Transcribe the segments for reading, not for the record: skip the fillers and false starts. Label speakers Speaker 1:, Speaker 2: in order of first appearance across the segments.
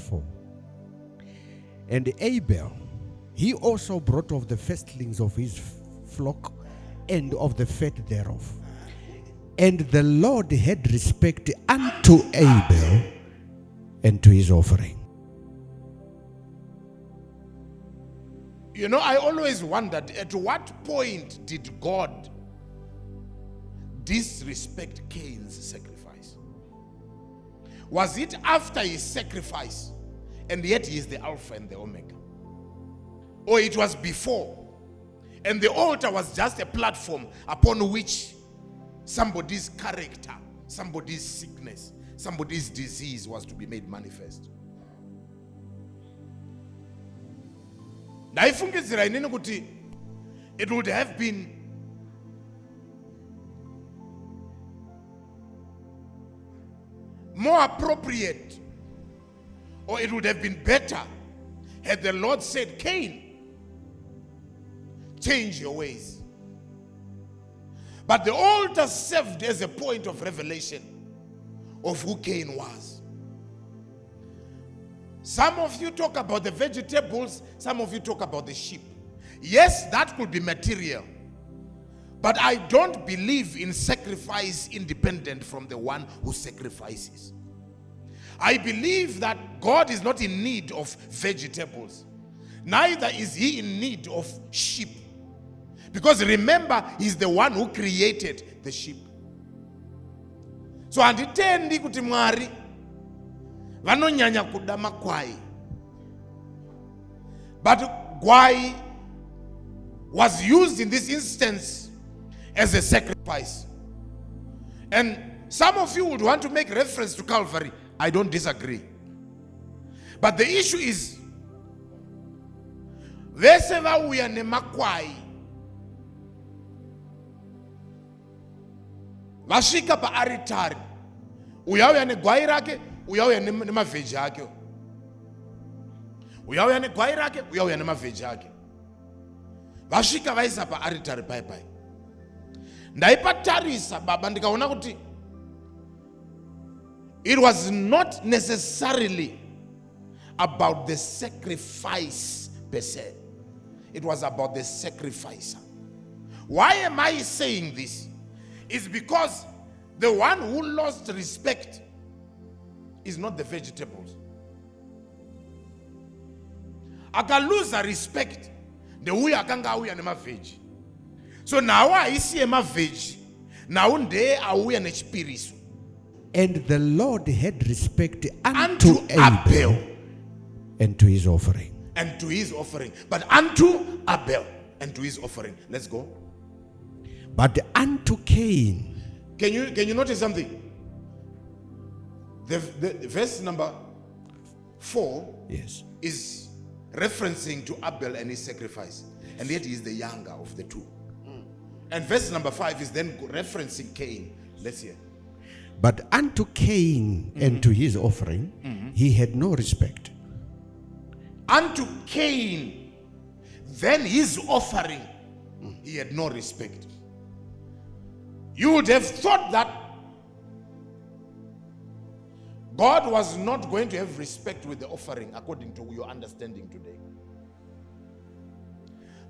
Speaker 1: 4. And Abel, he also brought of the firstlings of his flock and of the fat thereof. And the Lord had respect unto Abel and to his offering.
Speaker 2: You know, I always wondered, at what point did God disrespect Cain's sacrifice? Was it after his sacrifice, and yet he is the Alpha and the Omega? Or it was before, and the altar was just a platform upon which somebody's character, somebody's sickness, somebody's disease was to be made manifest? Ndaifungidzira inini kuti it would have been more appropriate, or it would have been better had the Lord said, Cain, change your ways. But the altar served as a point of revelation of who Cain was. Some of you talk about the vegetables, some of you talk about the sheep. Yes, that could be material. But I don't believe in sacrifice independent from the one who sacrifices. I believe that God is not in need of vegetables. Neither is he in need of sheep. Because remember, he's the one who created the sheep. So anditendi kuti Mwari vanonyanya kuda makwai. But gwai was used in this instance as a sacrifice. And some of you would want to make reference to Calvary. I don't disagree. But the issue is, vese vauya nemakwai vasvika paaritari, uyauya negwai rake, uyauya nemavheji ake, uyauya negwai rake, uyauya nemavheji ake, vasvika vaisa paaritari pai. Ndaipatarisa baba ndikaona kuti it was not necessarily about the sacrifice per se. It was about the sacrificer. Why am I saying this? It's because the one who lost respect is not the vegetables. Akaluza respect, the uya akanga auya nemaveji. So now I see emaveji, now nde auya nechipiriso.
Speaker 1: And the Lord had respect unto Abel and to his offering.
Speaker 2: And to his offering. But unto Abel and to his offering. Let's go.
Speaker 1: But unto Cain.
Speaker 2: Can you notice something? The verse number 4
Speaker 1: yes,
Speaker 2: is referencing to Abel and his sacrifice. And yet he is the younger of the two. And verse number 5 is then referencing Cain. Let's hear.
Speaker 1: But unto Cain and to his offering, he had no respect.
Speaker 2: Unto Cain, then his offering, he had no respect. You would have thought that God was not going to have respect with the offering according to your understanding today.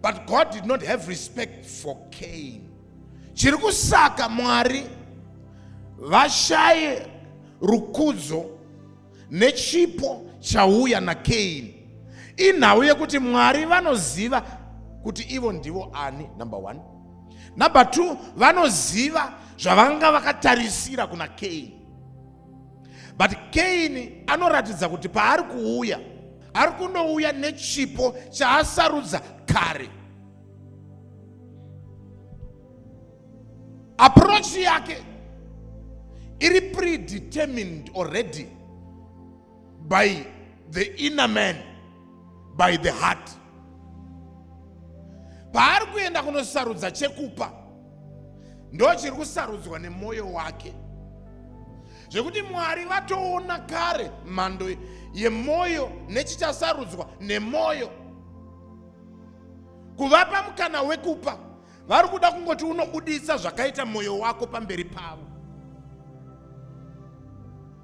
Speaker 2: But God did not have respect for Cain. Chirikusaka Mwari vashaye rukudzo nechipo chauya na Cain. Inhau yekuti Mwari vanoziva kuti ivo ndivo ani, number 1. Number 2, vanoziva zvavanga vakatarisira kuna Cain. But Cain anoratidza kuti paari kuuya, ari kunouya nechipo chaasarudza kare. Approach yake iri predetermined already by the inner man, by the heart. Paari kuenda kunosarudza chekupa, ndo chiri kusarudzwa nemoyo wake. Zvekuti Mwari vatoona kare mhando yemoyo nechichasarudzwa nemoyo. Kuvapa mukana wekupa, vari kuda kungoti unobudisa zvakaita moyo wako pamberi pavo.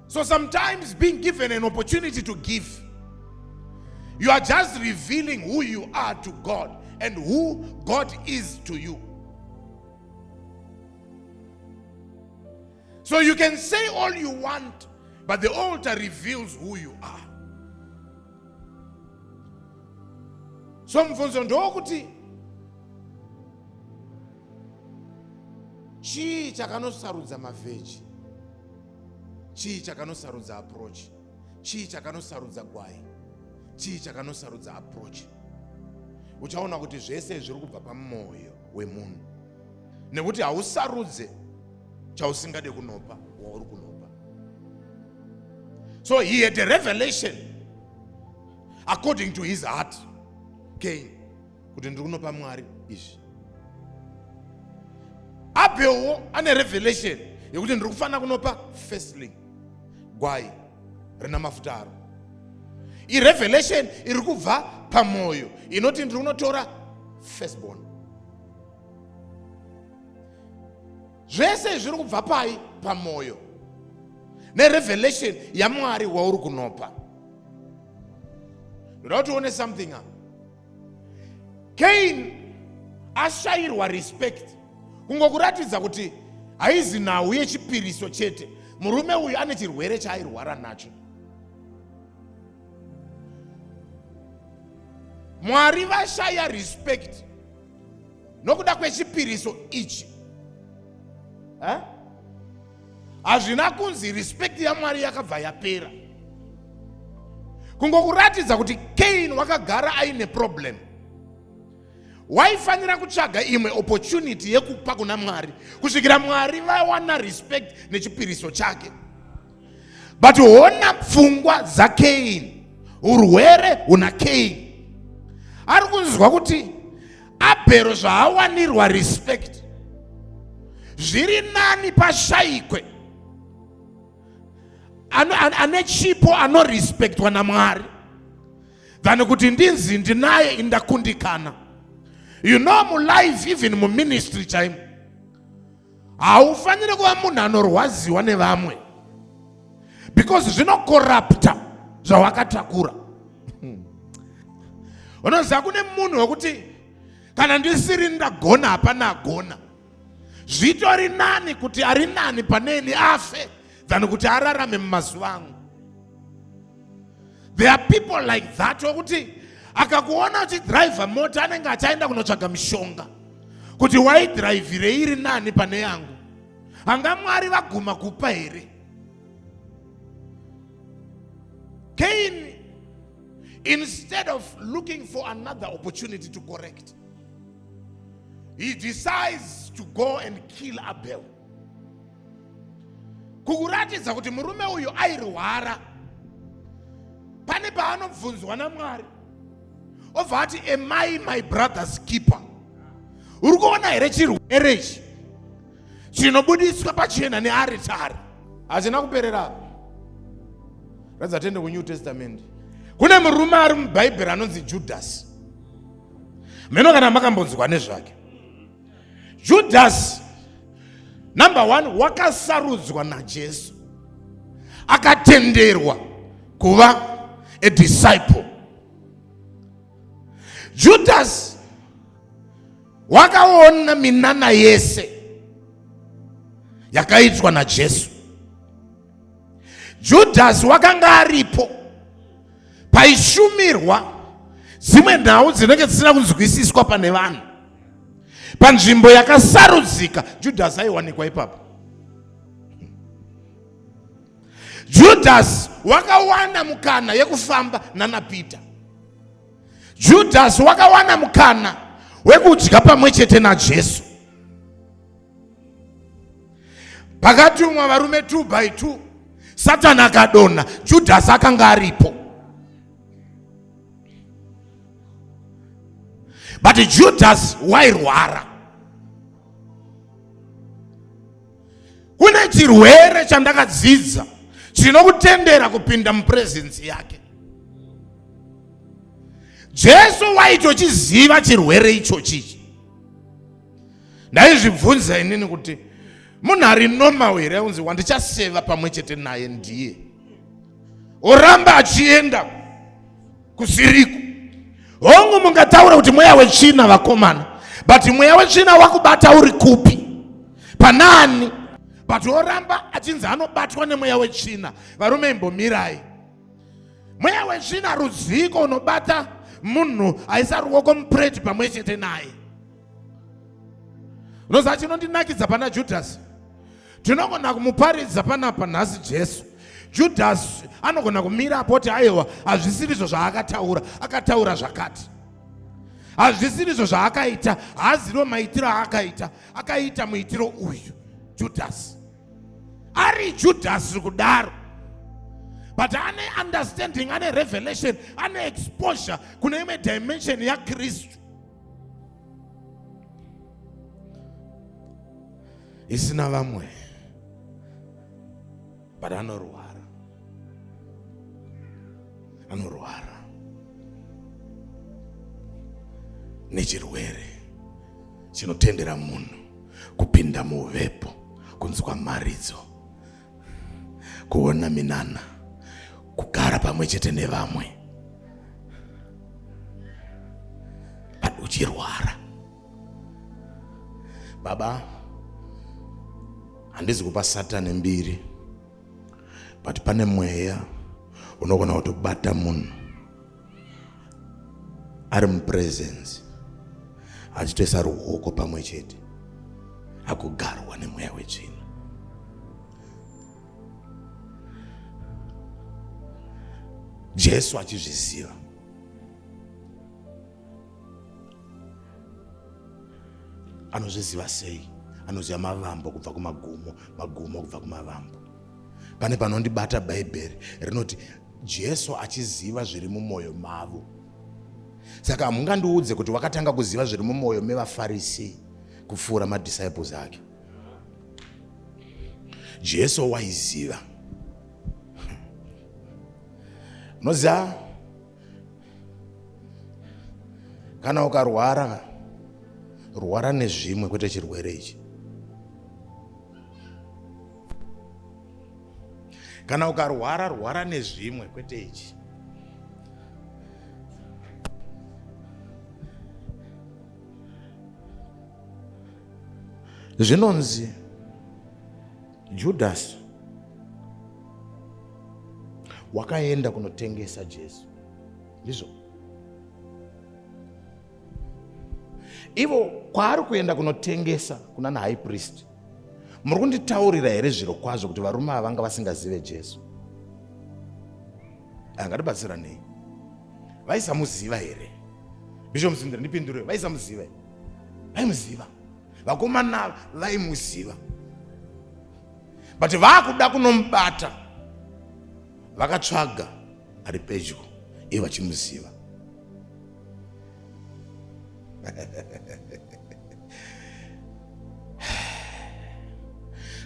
Speaker 2: So sometimes being given an opportunity to give, you are just revealing who you are to God and who God is to you. So you can say all you want, but the altar reveals who you are. So mfunzo ndokuti chii chakanosarudza mavheji, chii chakanosarudza approach, chii chakanosarudza gwai, chii chakanosarudza approach. Uchaona kuti zvese zviri kubva pamwoyo wemunhu, nekuti hausarudze chausingade kunopa wauri kunopa. So he had a revelation according to his heart, Cain, kuti ndiri kunopa Mwari izvi. Abel ane revelation yekuti ndiri kufanira kunopa firstling, gwai rina mafuta aro. I revelation iri kubva pamwoyo inoti ndiri kunotora firstborn. Zvese zviri kubva pai pamwoyo nerevelation yaMwari wauri kunopa. Ndoda kuti uone something up. Cain ashayirwa respect kungokuratidza kuti haizi nhau yechipiriso chete. Murume uyu ane chirwere chaairwara nacho. Mwari vashaya respect nokuda kwechipiriso ichi. Hazvina kunzi respect yaMwari yakabva yapera. Kungokuratidza kuti Cain wakagara aine problem. Waifanira kutsvaga imwe opportunity yekupa kuna Mwari kusvikira Mwari vawana respect nechipiriso chake. But ona pfungwa dzaCain, urwere huna Cain. Ari kunzwa kuti Abel zvaawanirwa respect zviri nani pashayikwe ane chipo anorespectwa naMwari than kuti ndinzi ndinaye indakundikana. You know, mu life, even mu ministry time, haufanire kuva munhu anorwaziwa nevamwe, because zvinokorrupta zvawakatakura. Unoziva kune munhu wekuti kana ndisiri ndagona hapana agona. Zvitori nani kuti ari nani paneni afe than kuti ararame mumazuva angu. There are people like that wekuti akakuona uchidrive mota anenge achaenda kunotsvaga mishonga kuti waidhiraivhire iri nani pane yangu. Hanga Mwari vaguma kupa here? Cain, instead of looking for another opportunity to correct, he decides to go and kill Abel. Kukuratidza kuti murume uyu airwara. Pane paanobvunzwa naMwari, obva ati, am I my brother's keeper? Uri kuona here chirwere ichi chinobudiswa pachena nearitari? Hachina kuperera. Ratidza tende kuNew Testament. Kune murume ari muBhaibheri anonzi Judas. Meno kana makambonzwa nezvake. Judas, number one, wakasarudzwa naJesu, akatenderwa kuva a disciple. Judas wakaona minana yese yakaitwa naJesu. Judas wakanga aripo paishumirwa dzimwe nhau dzinenge dzisina kunzwisiswa pane vanhu. Panzvimbo yakasarudzika Judas aiwanikwa ipapo. Judas wakawana mukana yekufamba naPeter. Judas wakawana mukana wekudya pamwe chete naJesu. Pakatumwa varume 2 by 2, Satani akadonha, Judas akanga aripo. But Judas wairwara. Kune chirwere chandakadzidza chinokutendera kupinda mupresence yake. Jesu waitochiziva chirwere ichochi. Ndaizvibvunza inini kuti munhu ari normal here unzi wandichaseva pamwe chete naye ndiye, oramba achienda kusiriku. Hongu mungataura kuti mweya wetsvina vakomana, but mweya wetsvina wakubata uri kupi, panani? But oramba achinzi anobatwa nemweya wetsvina. Varume imbomirai, mweya wetsvina rudziko unobata munhu aisa ruoko mupureti pamwe chete naye. Unoziva chinondinakidza pana Judhasi? Tinogona kumuparidza panapa nhasi Jesu. Judas anogona kumira apoti aiwa hazvisirizo zvaakataura, akataura zvakati. Hazvisirizo zvaakaita, haazivo maitiro aakaita, akaita muitiro uyu Judas. Ari Judas kudaro, but ane understanding, ane revelation, ane exposure kune imwe dimension yaKristu isina vamwe, but anorwara nechirwere chinotendera munhu kupinda muuvepo, kunzwa maridzo, kuona minana, kugara pamwe chete nevamwe, but uchirwara. Baba, handizi kupa Satani mbiri, but pane mweya unogona kutobata munhu ari mupresence, achitoisa ruoko pamwe chete, akugarwa nemweya wetsvina. Jesu achizviziva. Anozviziva sei? Anoziva mavambo kubva kumagumo, magumo kubva kumavambo. Pane panondibata bhaibheri rinoti Jesu achiziva zviri mumwoyo mavo. Saka hamungandiudze kuti wakatanga kuziva zviri mumwoyo mevaFarisi kupfuura madisciples ake. Jesu waiziva. Unoziva, kana ukarwara, rwara nezvimwe kwete chirwere ichi. Kana ukarwara, rwara nezvimwe kwete ichi. Zvinonzi Judas wakaenda kunotengesa Jesu. Ndizvo. Ivo kwaari kuenda kunotengesa kuna na high priest. Muri kunditaurira here zviro kwazvo kuti varume ava vanga vasingazive Jesu? Angatibatsira nei? Vaisamuziva here? Bishop Sindri, ndipindure, vaisamuziva here? Vaimuziva. Vakomana vaimuziva. But vakuda kunomubata, vakatsvaga ari pedyo iye vachimuziva.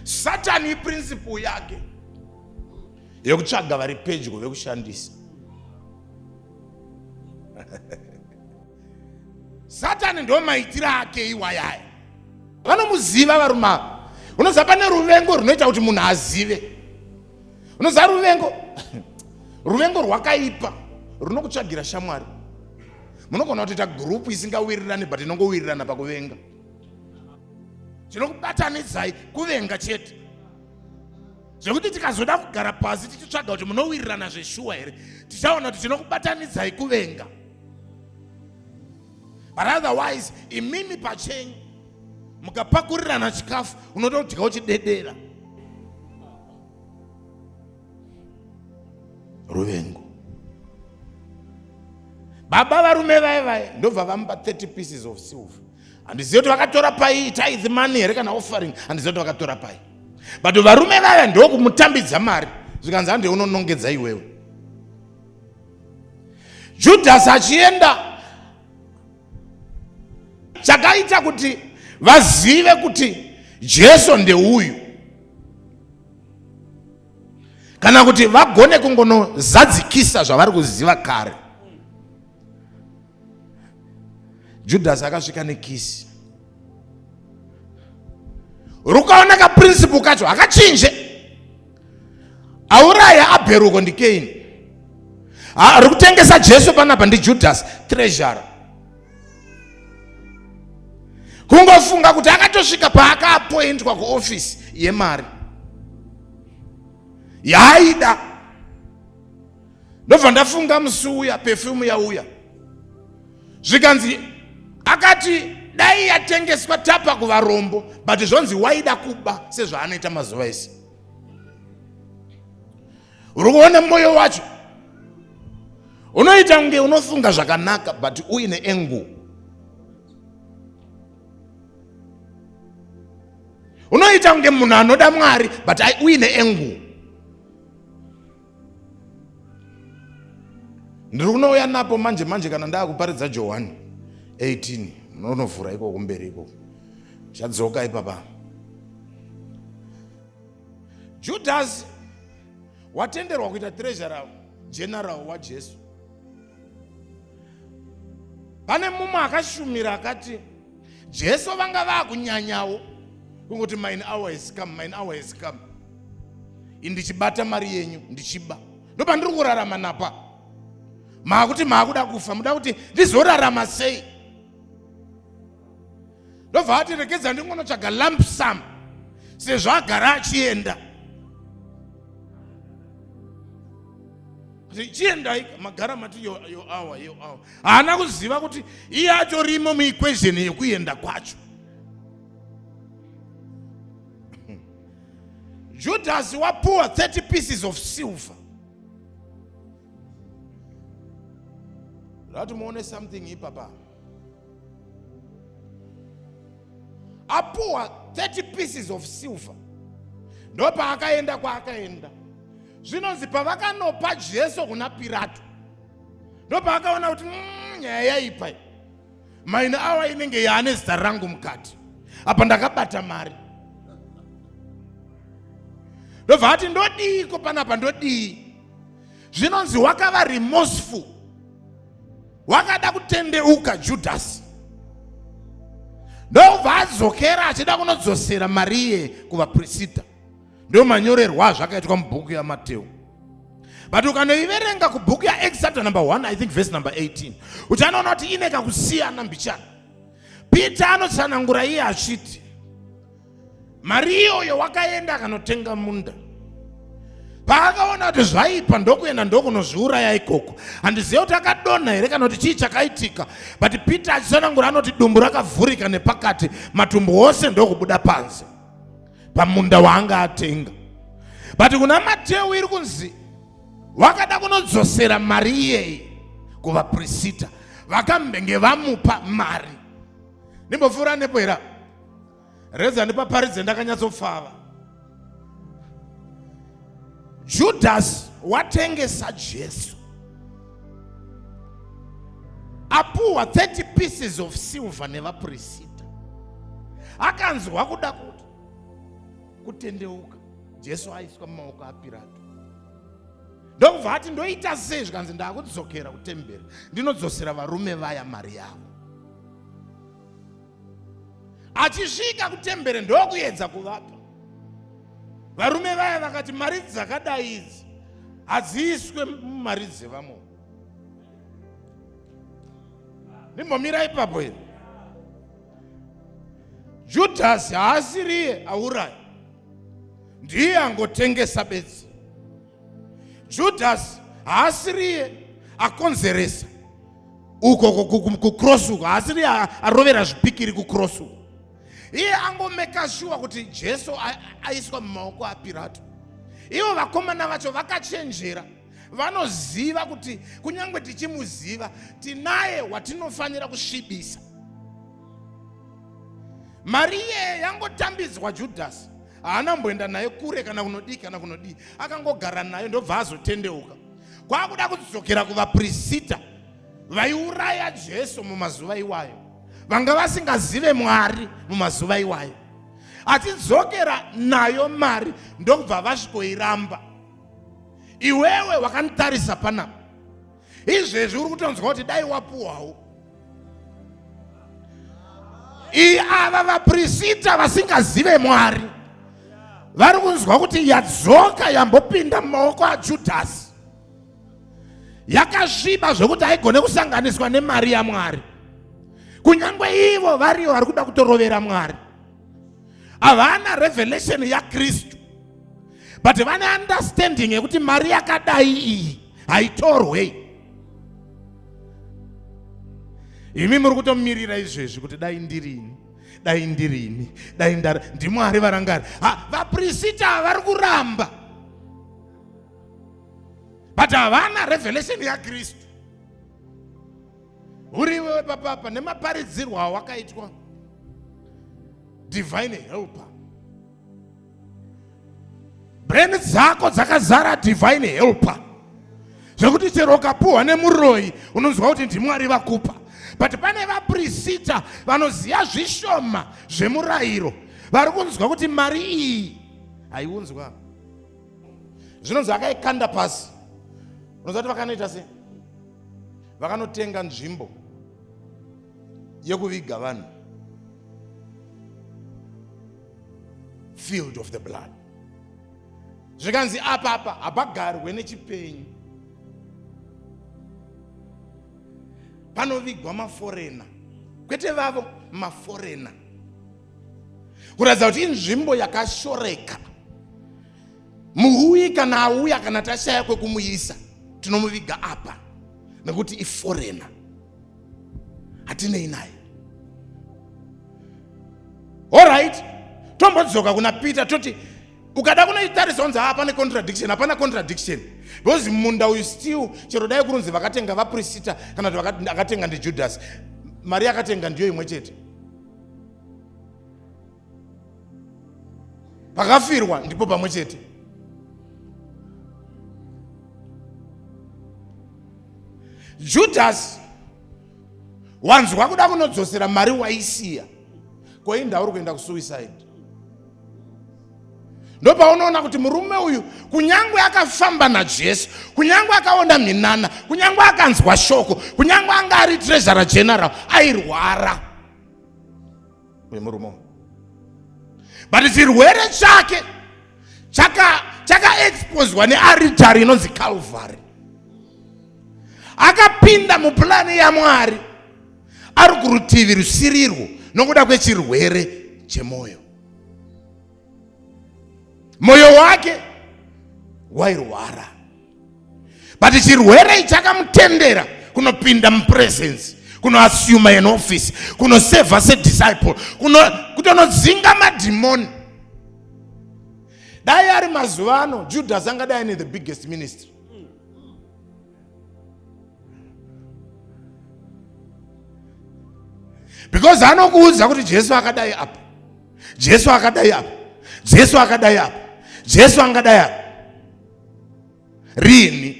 Speaker 2: Satani principle yake yokutsvaga vari pedyo vekushandisa. Satani ndo maitira ake iwayaya. Vanomuziva varuma. Unoziva pane ruvengo runoita kuti munhu azive. Unoziva ruvengo rwakaipa runokutsvagira shamwari. Munogona kuita group isingawirirani but inongowirirana pakuvenga. Chinokubatanidzai kuvenga chete. Zvekuti tikazoda kugara pasi tichitsvaga kuti munowirirana zveshuwa here, tichaona kuti chinokubatanidzai kuvenga. But otherwise, imimi pachenyu mukapakurirana chikafu unoda kudya uchidedera. Ruvengo. Baba varume vai ndobva vamupa 30 pieces of silver. Handizivi kuti vakatora pai tithe money here kana offering, handizivi kuti vakatora pai. But varume vaya ndo kumutambidza mari, zvikanzi hande unonongedza iwewe. Judas achienda, chakaita kuti vazive kuti Jesu ndeuyu, kana kuti vagone kungonozadzikisa zvavari kuziva kare. Judas akasvika nekisi. rukaona kaprinciple kacho hakachinje. Auraya Abheruko ndi Cain. Rikutengesa Jesu panapa ndi Judas, treasurer. Kungofunga kuti akatosvika paakaappointwa kuofisi yemari yaida. Ndobva ndafunga musi uya perfume yauya zvikanzi akati dai yatengeswa tapa kuvarombo, but zvonzi waida kuba sezvaanoita mazuva ese. Uri kuona mwoyo wacho unoita kunge unofunga zvakanaka, but uine engu. Unoita kunge munhu anoda Mwari, but uine engu. Ndiri kunouya napo manje kana ndaakuparidza Johani 18 munonovhura ikoko kumberi ikoko chadzoka ipapa. Judas watenderwa kuita treasurer general waJesu. Pane mumwe akashumira akati Jesu vanga vakunyanyawo kungoti mine hour has come, mine hour has come. Indichibata mari yenyu ndichiba. Ndopa ndiri kurarama napa. Makuti makuda kufa, muda kuti ndizorarama sei. Ndobva ati rekedza ndingonotsvaga lump sum sezvo agara achienda. Chienda magara mati yo hour. Haana kuziva kuti iye atorimo muequation yekuenda kwacho. Judas wapuwa 30 pieces of silver. Lati muone something ipapa. Apuwa 30 pieces of silver. Ndopa akaenda kwa akaenda. Zvinonzi pavakanopa Jesu kuna Pilato, ndopa akaona kuti nyaya yaipa mine hour inenge yaane zita rangu mukati apa ndakabata mari. Ndobva ati ndodiko panapa ndodii. Zvinonzi wakava remorseful, wakada kutendeuka Judas. Ndobva adzokera achida kunodzosera mariye kuvaprista. Ndio manyorerwa azvakaitwa mubhuku yaMateo. But ukanoiverenga kubhuku yaExodus number 1, I think verse number 18, uchanoona kuti ine kakusiyana mbichana. Peter anotsanangura iye achiti mari iyoyo wakaenda akanotenga munda. Paakaona kuti zvaipa ndokuenda ndokunozviuraya ikoko. Handizivi kuti akadonha here kana kuti chii chakaitika. But Peter achitsanangura anoti dumbu rakavhurika nepakati, matumbu ose ndokubuda panze pamunda waanga atenga. But kuna Mateo iri kunzi wakada kunodzosera mari iyeye kuvaprista, vakambenge vamupa mari. Ndimbopfuura nepo here reza ndipaparidze ndakanyatsopfava. Judas watengesa Jesu, apuwa 30 pieces of silver nevaprista. Akanzwa kuda kuti kutendeuka, Jesu aiswa mumaoko aPilato. Ndokubva ati ndoita sei zvikanzi ndakudzokera kutemberi ndinodzosera varume vaya mari yavo. Achisvika kutemberi ndokuedza kuvapa. Varume vaya vakati mari dzakadai idzi hadziiswe mumari dzevamwe. Ndimbomira ipapo here. Judas haasiriye auraya, ndiye angotengesa bedzi. Judas haasiriye akonzeresa uko kukross uko, haasiriye arovera zvipikiri kukross uko. Iye angomeka sure kuti Jesu aiswa mumaoko aPilato. Ivo vakomana vacho vakachenjera, vanoziva kuti kunyangwe tichimuziva tinaye watinofanira kusvibisa. Mari iyeye yangotambidzwa Judas, haana mboenda naye kure kana kunodii kana kunodii, akangogara naye ndobva azotendeuka. Kwakuda kudzokera kuvaprista vaiuraya Jesu mumazuva iwayo, vanga vasingazive Mwari mumazuva iwayo. Achidzokera nayo mari ndokubva vasvikoiramba. Iwewe wakantarisa panapa, izvezvi uri kutonzwa kuti dai wapuwawo. ava vaprista vasingazive Mwari vari kunzwa kuti yadzoka yambopinda mumaoko aJudhasi, yakasviba zvokuti haigone kusanganiswa nemari yaMwari. Kunyangwe ivo variyo vari kuda kutorovera Mwari, havana revelation yaKristu, but vane understanding yekuti mari yakadai iyi haitorwe. Imi muri kutomirira izvezvi kuti dai ndirini, dai ndirini, dai ndimwari varangari. Vaprista vari kuramba, but havana revelation yaKristu. Uriwe papapa nemaparidzirwo awakaitwa divine helper. Brain dzako dzakazara divine helper, zvekuti chero ukapuhwa nemuroyi unonzwa kuti ndimwari vakupa. But pane vaprista vanoziva zvishoma zvemurayiro, vari kunzwa kuti mari iyi haiunzwa. Zvinonzi akaikanda pasi. Unonzwa kuti vakanoita sei? Vakanotenga nzvimbo yekuviga vanhu, field of the blood. Zvikanzi apa hapagarwe nechipenyu, panovigwa maforena, kwete vavo maforena, kuratidza kuti inzvimbo yakashoreka. Muhuyi kana auya kana tashaya kwekumuisa, tinomuviga apa nekuti iforena, hatinei naye. Alright, tombodzoka kuna Peter toti ukada kunoitarisa unzi hapana contradiction, hapana contradiction. Because munda uyu still chero dai kurunzi vakatenga vaprista kana kuti akatenga ndiJudhasi, mari akatenga ndiyo imwe chete. Pakafirwa ndipo pamwe chete. Judas wanzwa kuda kunodzosera mari waisiya, koinda uri kuenda kusuicide. Ndopa unoona kuti murume uyu kunyangwe akafamba naJesu, kunyangwe akaona minana, kunyangwe akanzwa shoko, kunyangwe anga ari treasurer general, airwara uyu murume. But chirwere chake chaka exposwa nearitari inonzi Calvary. Akapinda mupulani yaMwari ari kurutivi rusirirwo nokuda kwechirwere chemoyo. Moyo wake wairwara, but chirwere chakamutendera kunopinda mupresence, kunoassume an office, kunoseva as a disciple, kutonodzinga madhimoni. Dai ari mazuva ano Judas angadai ane the biggest ministry. Because anokuudza kuti Jesu akadai apa, Jesu akadai apa, Jesu akadai apa, Jesu angadai apa. Rini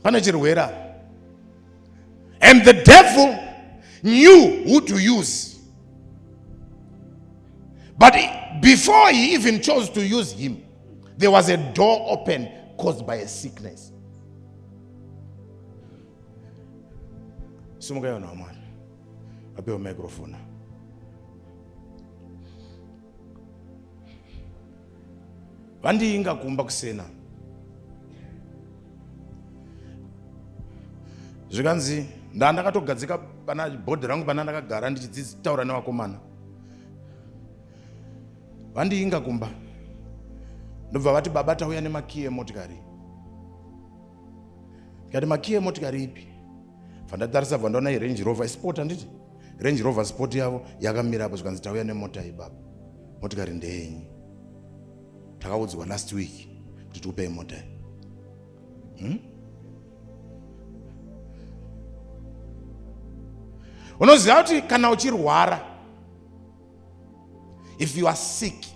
Speaker 2: pane chirwera. And the devil knew who to use, but before he even chose to use him, there was a door open caused by a sickness. Sumukayona amani apewa microphone. Vandiinga kumba kusena zvikanzi ndakatogadzika pana bhodhi rangu pana ndakagara ndichitaura nevakomana. Vandiinga kumba ndobva vati baba tauya nemakiyi emotikari. Ndikati makiyi emotikari ipi? Vandatarisa vandaona iRange Rover Sport, handiti Range Rover Sport yavo yakamira apo. Zvikanzi tauya nemota iyi baba, motikari ndeyenyu, takaudzwa last week kuti tikupei mota iyi. Unoziva kuti kana uchirwara, if you are sick,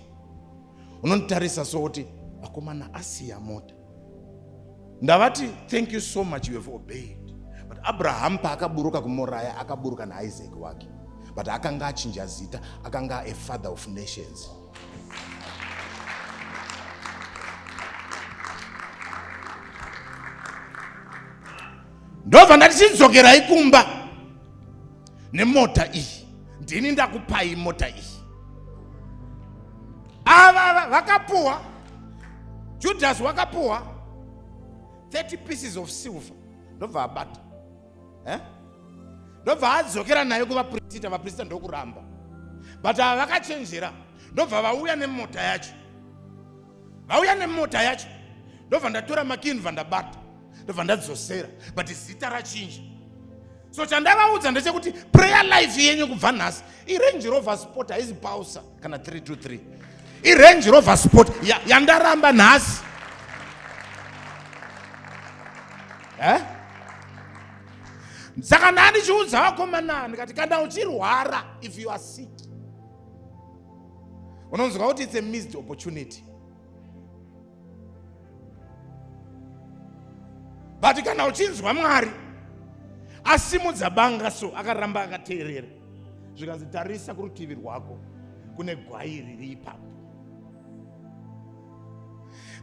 Speaker 2: unotarisa so kuti akomana asiya mota. Ndavati thank you so much, you have obeyed. But Abraham paakaburuka kumoraya akaburuka naIsaac wake, but akanga achinja zita, akanga a father of nations. Ndobva ndatichidzokera ikumba nemota iyi, ndini ndakupai mota iyi. Ava vakapuwa, Judas wakapuwa 30 pieces of silver. Ndobva abata. Ndobva adzokera nayo kuvaprista ndokuramba. But vakachenjera. Ndobva vauya nemota yacho. Ndobva ndatora makinva ndabata. Ndobva ndadzosera. But zita rachinja. So chandavaudza ndechekuti prayer life yenyu kubva nhasi, iRange Rover Sport haizi Pausa kana 323. iRange Rover Sport yandaramba nhasi. Saka ndani chiudza vakomana ndikati kana uchirwara, if you are sick, unonzwa kuti it's a missed opportunity. But kana uchinzwa Mwari asimudza banga so akaramba akateerera, zvikanzi tarisa kurutivi rwako kune gwai riri ipapo.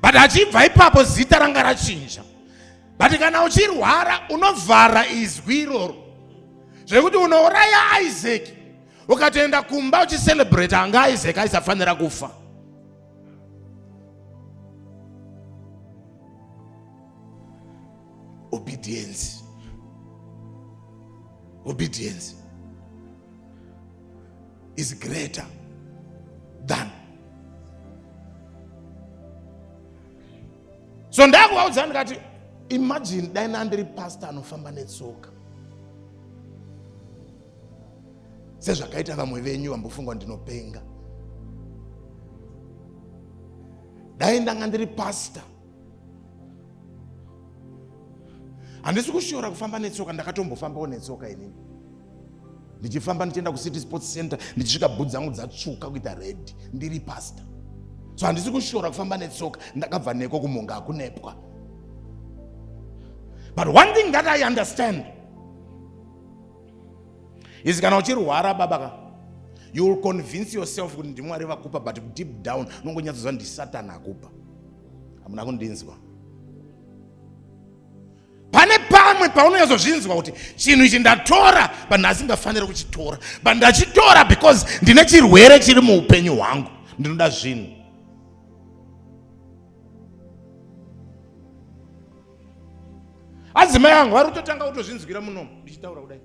Speaker 2: But achibva ipapo zita ranga rachinja. But kana uchirwara unovhara izwi iroro zvekuti unouraya Isaac ukatoenda kumba uchicelebrate anga Isaac aisafanira kufa. Obedience is greater than. So ndakuvaudza ndikati imagine daina ndiri pastor anofamba netsoka sezvakaita vamwe venyu vambofungwa ndinopenga. Dai ndanga ndiri pastor handisi kushora kufamba netsoka, ndakatombofambawo netsoka inini. Ndichifamba ndichienda kuCity Sports Center ndichisvika bhutsi dzangu dzatsvuka kuita red, ndiri pastor. So handisi kushora kufamba netsoka, ndakabva neko kumunga akunepwa. But one thing that I understand is kana uchirwara babaka, you will convince yourself kuti ndiMwari vakupa, but deep down unongonyatsoziva ndi Satan akupa. Hamuna kundinzwa. Pane pamwe paunonyazozvinzwa kuti chinhu ichi ndatora but ndasingafaniri kuchitora, but ndachitora because ndine chirwere chiri muupenyu hwangu, ndinoda zvinhu. Adzimai angu vari kutotanga kutozvinzwira munomu ndichitaura kudai.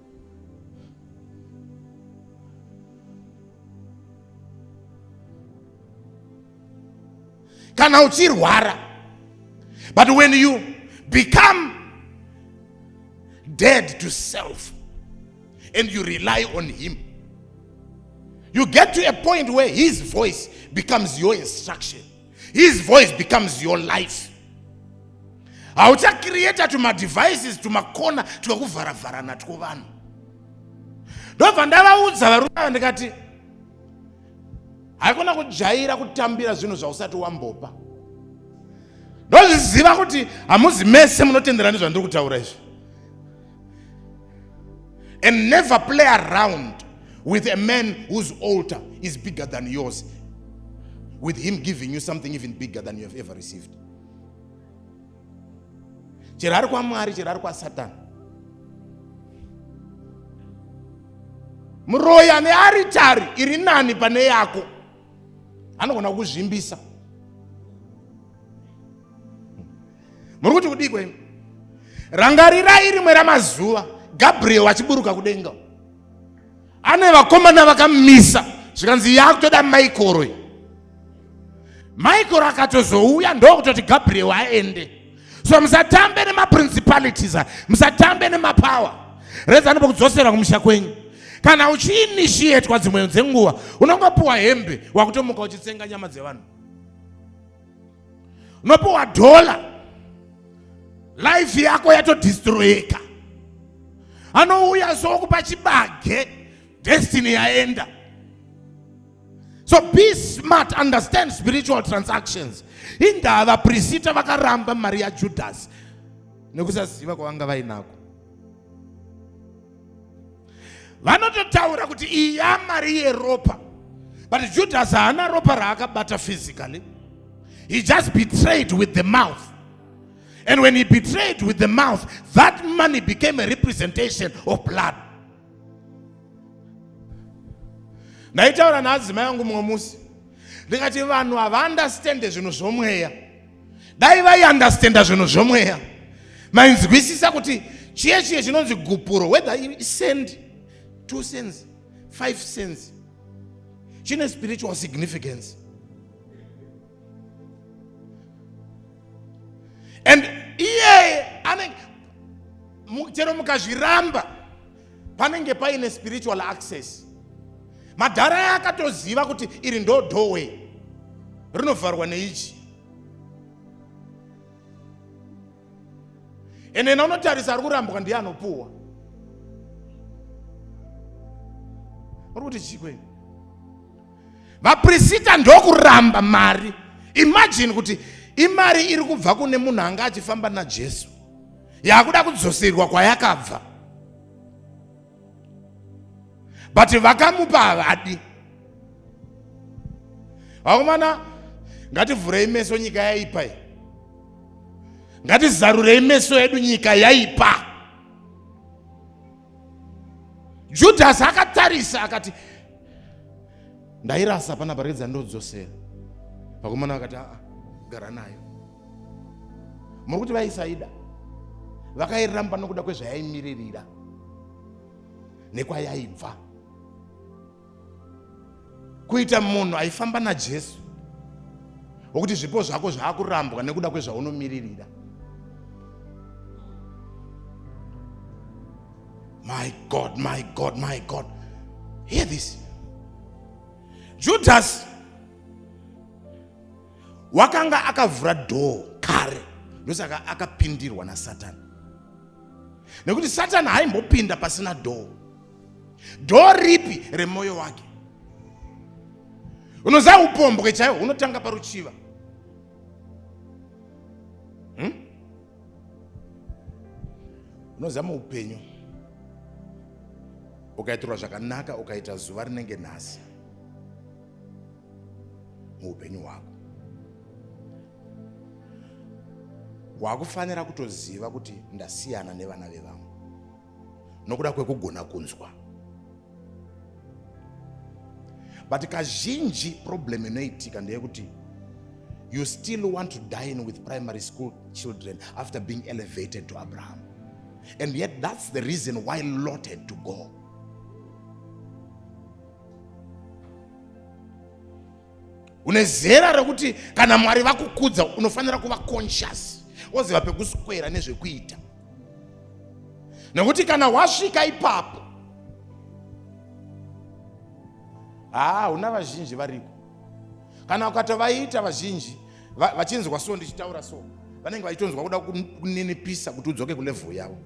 Speaker 2: Kana uchirwara, but when you become dead to self and you rely on him, you get to a point where his voice becomes your instruction, his voice becomes your life. Hauchacreata tumadevices tumakona tukakuvharavharana twovanhu. Ndobva ndavaudza varume ndikati haikona kujaira kutambira zvinhu zvausati wambopa. Ndozviziva kuti hamuzi mese munotendera nezvandiri kutaura izvi. And never play around with a man whose altar is bigger than yours, with him giving you something even bigger than you have ever received. Chirari kwa Mwari, chirari kwa Satan. Muroya nearitari iri nani pane yako anogona kuzvimbisa. Muri kuti kudikwe? Rangarirai rimwe ramazuva Gabriel achiburuka kudenga. Ane vakomana vakamisa zvikanzi yakutoda Michael. Michael akatozouya ndokutoti Gabriel aende. So musatambe nemaprincipalities, musatambe nemapower. Redzani pokudzosera kumusha kwenyu. Kana uchiinitiatwa dzimwe dzenguva unongopiwa hembe wakutomuka uchitsenga nyama dzevanhu. Unopiwa $, life yako yatodestroyeka. Anouya sokupa chibage, destiny yaenda. So be smart, understand spiritual transactions. Indava prisita vakaramba Maria Judas nekusaziva kwavanga vainako. Vanototaura kuti iya mari yeropa, but Judas haana ropa raakabata physically. He just betrayed with the mouth. And when he betrayed with the mouth, that money became a representation of blood. Ndaitaura naadzimai angu mumwe musi ndikati vanhu havaandastende zvinhu zvomweya. Dai vaiandastenda zvinhu zvomweya mainzwisisa kuti chiye chinonzi gupuro, whether cent, 2 cents, 5 cents, chine spiritual significance. And chero mukazviramba panenge paine spiritual access. Madhara akatoziva kuti iri ndo doorway rinovharwa neichi. Ene unotarisa ari kurambwa ndiye anopuwa. Uri kuti chikweni vaprista ndokuramba mari. Imagine kuti imari iri kubva kune munhu anga achifamba naJesu yakuda kudzoserwa kwayakabva, but vakamupa havadi. Vakomana, ngativhurei meso, nyika yaipa. Ngatizarurei meso edu, nyika yaipa. Judas akatarisa akati ndairasa pana paredza ndodzosera. Vakomana vakati gara nayo. Muri kuti vaisaida vakairamba nokuda kwezvayaimiririra nekwayaibva. Kuita munhu aifamba naJesu wokuti zvipo zvako zvaakurambwa nekuda kwezvaunomiririra. My God, my God, my God. Hear this. Judas wakanga akavhura door kare ndosaka akapindirwa naSatani. Nekuti Satani haimbopinda pasina door. Door ripi remoyo wake. Unoziva upombwe chaiwo unotanga paruchiva. Unoziva muupenyu ukaitirwa zvakanaka, ukaita zuva rinenge nhasi muupenyu hwako, wakufanira kutoziva kuti ndasiyana nevana vevamwe nokuda kwekugona kunzwa. But kazhinji problem inoitika ndeyekuti you still want to dine with primary school children after being elevated to Abraham. And yet that's the reason why Lot had to go. Unezera rekuti kana Mwari vakukudza unofanira kuva conscious. Woziva pekuswera nezvekuita. Nekuti kana wasvika ipapo una vazhinji variko. Kana ukatovaita vazhinji vachinzwa so ndichitaura so vanenge vachitonzwa kuda kuninipisa kuti udzoke kulevel yavo.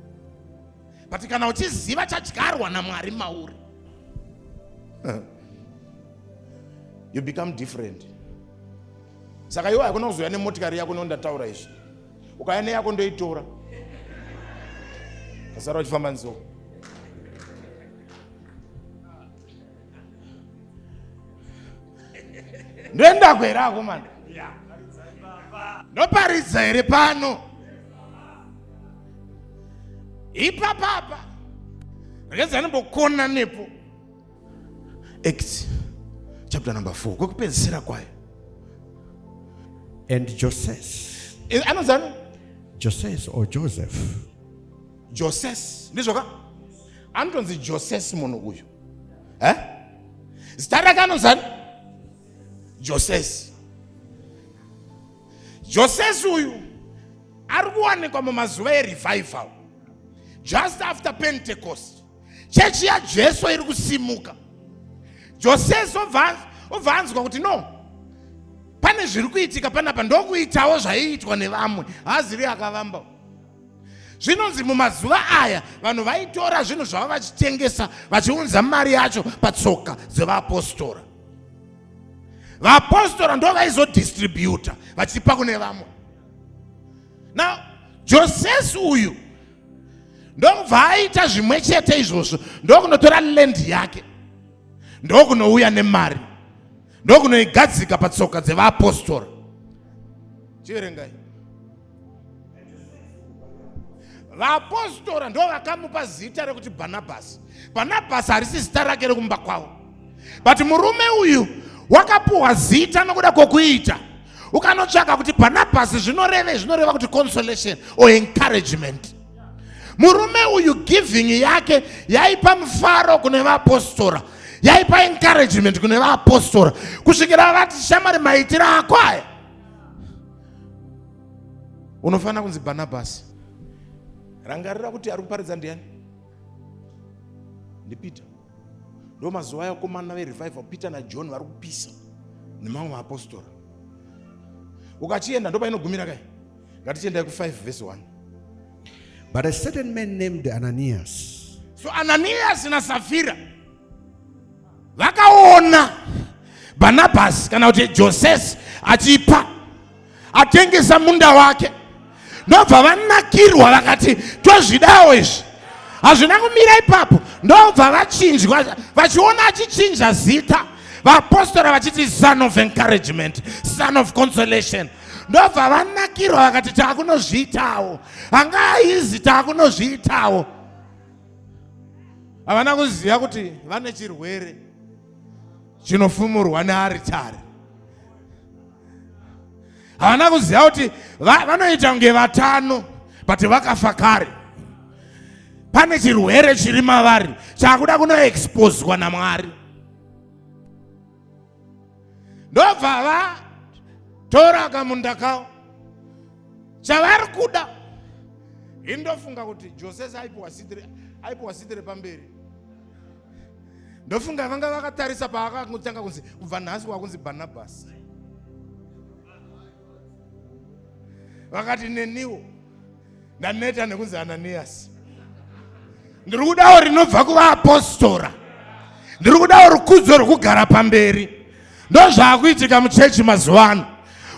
Speaker 2: But kana uchiziva chadyarwa naMwari mauri you become different. Saka iwe hakuna kuzoya nemotikari yako nondataura izvi ukaya neyako ndoitora kasara uchifamba nzoko. Ndoenda kwerako mani ndoparidza here pano ipapapa rekedza nimbokona nepo. Acts chapter number 4 kwekupedzisira kwayo.
Speaker 1: And Joseph,
Speaker 2: anozani
Speaker 1: Joseph or Joseph,
Speaker 2: Joseph ndizvoka anotonzi Joseph munhu uyu zita rake anozani Joseph. Joseph uyu ari kuwanikwa mumazuva erevival just after Pentecost. Chechi yaJesu iri kusimuka. Joseph obvanzwa kuti no, pane zviri kuitika panapa ndokuitawo zvaiitwa nevamwe, haziri akavamba. Zvinonzi mumazuva aya vanhu vaitora zvinhu zvavo vachitengesa vachiunza mari yacho patsoka dzevapostora. Vapostora ndo vaizodistributa vachipa kune vamwe. Now Joseph uyu ndokubva aita zvimwe chete izvozvo, ndokunotora land yake, ndokunouya nemari, ndokunoigadzika patsoka dzevapostora. Chiverengai. Vapostora ndo vakamupa zita rekuti Barnabas. Barnabas harisi zita rake rekumba kwavo. But murume uyu wakapuwa zita nokuda kwokuita. Ukanotsvaka kuti Barnabas zvinoreva kuti consolation or encouragement. Murume uyu giving yake yaipa mufaro kune vapostora, yaipa encouragement kune vapostora, kusvikira vati shamari maitira ako aya unofana kunzi Barnabas. Rangarira kuti ari kuparidza ndiani? Peter. Ndo mazuva yakomana verevival Peter na John vari kupisa nemamwe maapostora. Ukachienda ndo painogumira kai. Ngatichiendai ku 5 verse 1.
Speaker 1: But a certain man named Ananias.
Speaker 2: So Ananias na Safira vakaona Barnabas kana kuti Joseph achipa atengesa munda wake, ndobva vanakirwa vakati tozvidawo izvi hazvina kumira ipapo, ndobva vachinjwa vachiona achichinja zita vapostora vachiti son of encouragement, son of consolation. Ndobva vanakirwa vakati taakunozviitawo, hanga izi taakunozviitawo. Havana kuziva kuti vane chirwere chinofumurwa nearitari. Havana kuziva kuti vanoita kunge vatano but vakafa kare. Pane chirwere chiri mavari chakuda kunoexposwa naMwari. Ndobva vatora kamunda kawo chavari kuda. Indofunga kuti Joseph aipiwa sitire pamberi. Ndofunga vanga vakatarisa paakatanga kunzi kubva nhasi kwakunzi Barnabas. Vakati neniwo ndaneta nekunzi Ananias. Ndiri kudawo rinobva kuvapostora, ndiri kudawo rukudzo rwekugara pamberi. Ndozvaakuitika muchechi mazuva ano.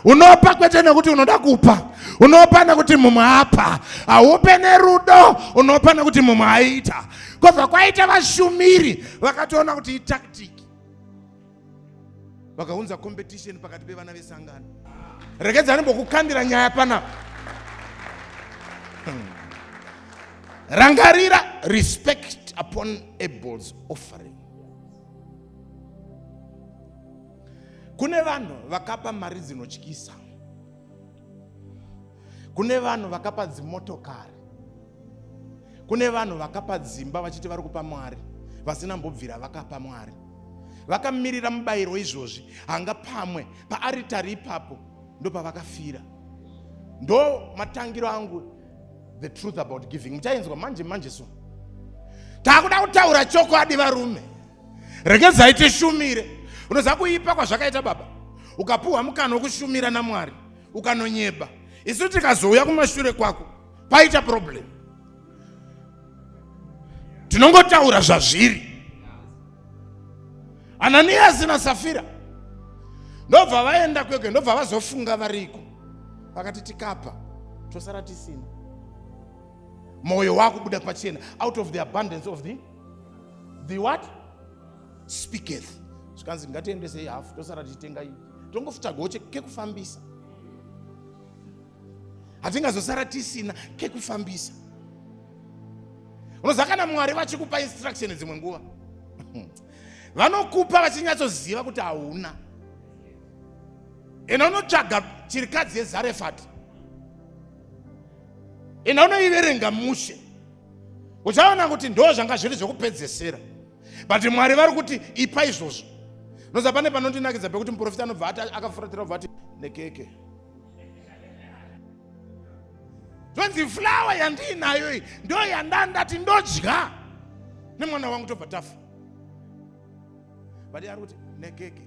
Speaker 2: Unopa kwete nekuti unoda kupa, unopa nekuti mumwe apa, haupe nerudo, unopa nekuti mumwe aita. Kobva kwaita vashumiri vakatoona kuti itactic, vakaunza competition pakati pevana vesangano. Regedzani mbokukandira nyaya pana. Rangarira respect upon Abel's offering. Kune vanhu vakapa mari dzinotyisa. Kune vanhu vakapa dzimotokari. Kune vanhu vakapa dzimba vachiti vari kupa Mwari, vasina mbobvira vakapa Mwari. Vakamirira mubayiro izvozvi, hanga pamwe paaritari ipapo ndo pavakafira. Ndo matangiro angu the truth about giving. Muchainzwa manje so. Takuda kutaura chokwadi varume. Regedzai tishumire. Unoza kuipa kwa zvakaita baba. Ukapuwa mukana wekushumira naMwari, ukanonyeba. Isu tikazouya kumashure kwako, paita problem. Tinongotaura zvazviri. Ananias na Safira ndobva vaenda kweke, ndobva vazofunga variko. Vakati tikapa tosara tisina. Moyo wako kubuda pachena, out of the abundance of the what? Speaketh. Zvikanzi ngatiendese hafu tosara tichitenga iyi. Tongofuta goche kekufambisa. Hatingazosara tisina kekufambisa. Unoziva kana Mwari vachikupa instruction dzimwe nguva, vanokupa vachinyatsoziva kuti hauna. Ena unotsvaga chirikadzi yeZarefati, ena unoiverenga mushe, uchaona kuti ndo zvanga zviri zvokupedzesera. But Mwari vari kuti ipa izvozvo. Unoziva pane panondinakidza pekuti muprofita anobva akafuratira kubva ati nekeke. Zvanzi flower yandinayo iyi ndo yandandati ndodya nemwana wangu tobva tafa. But ari kuti nekeke.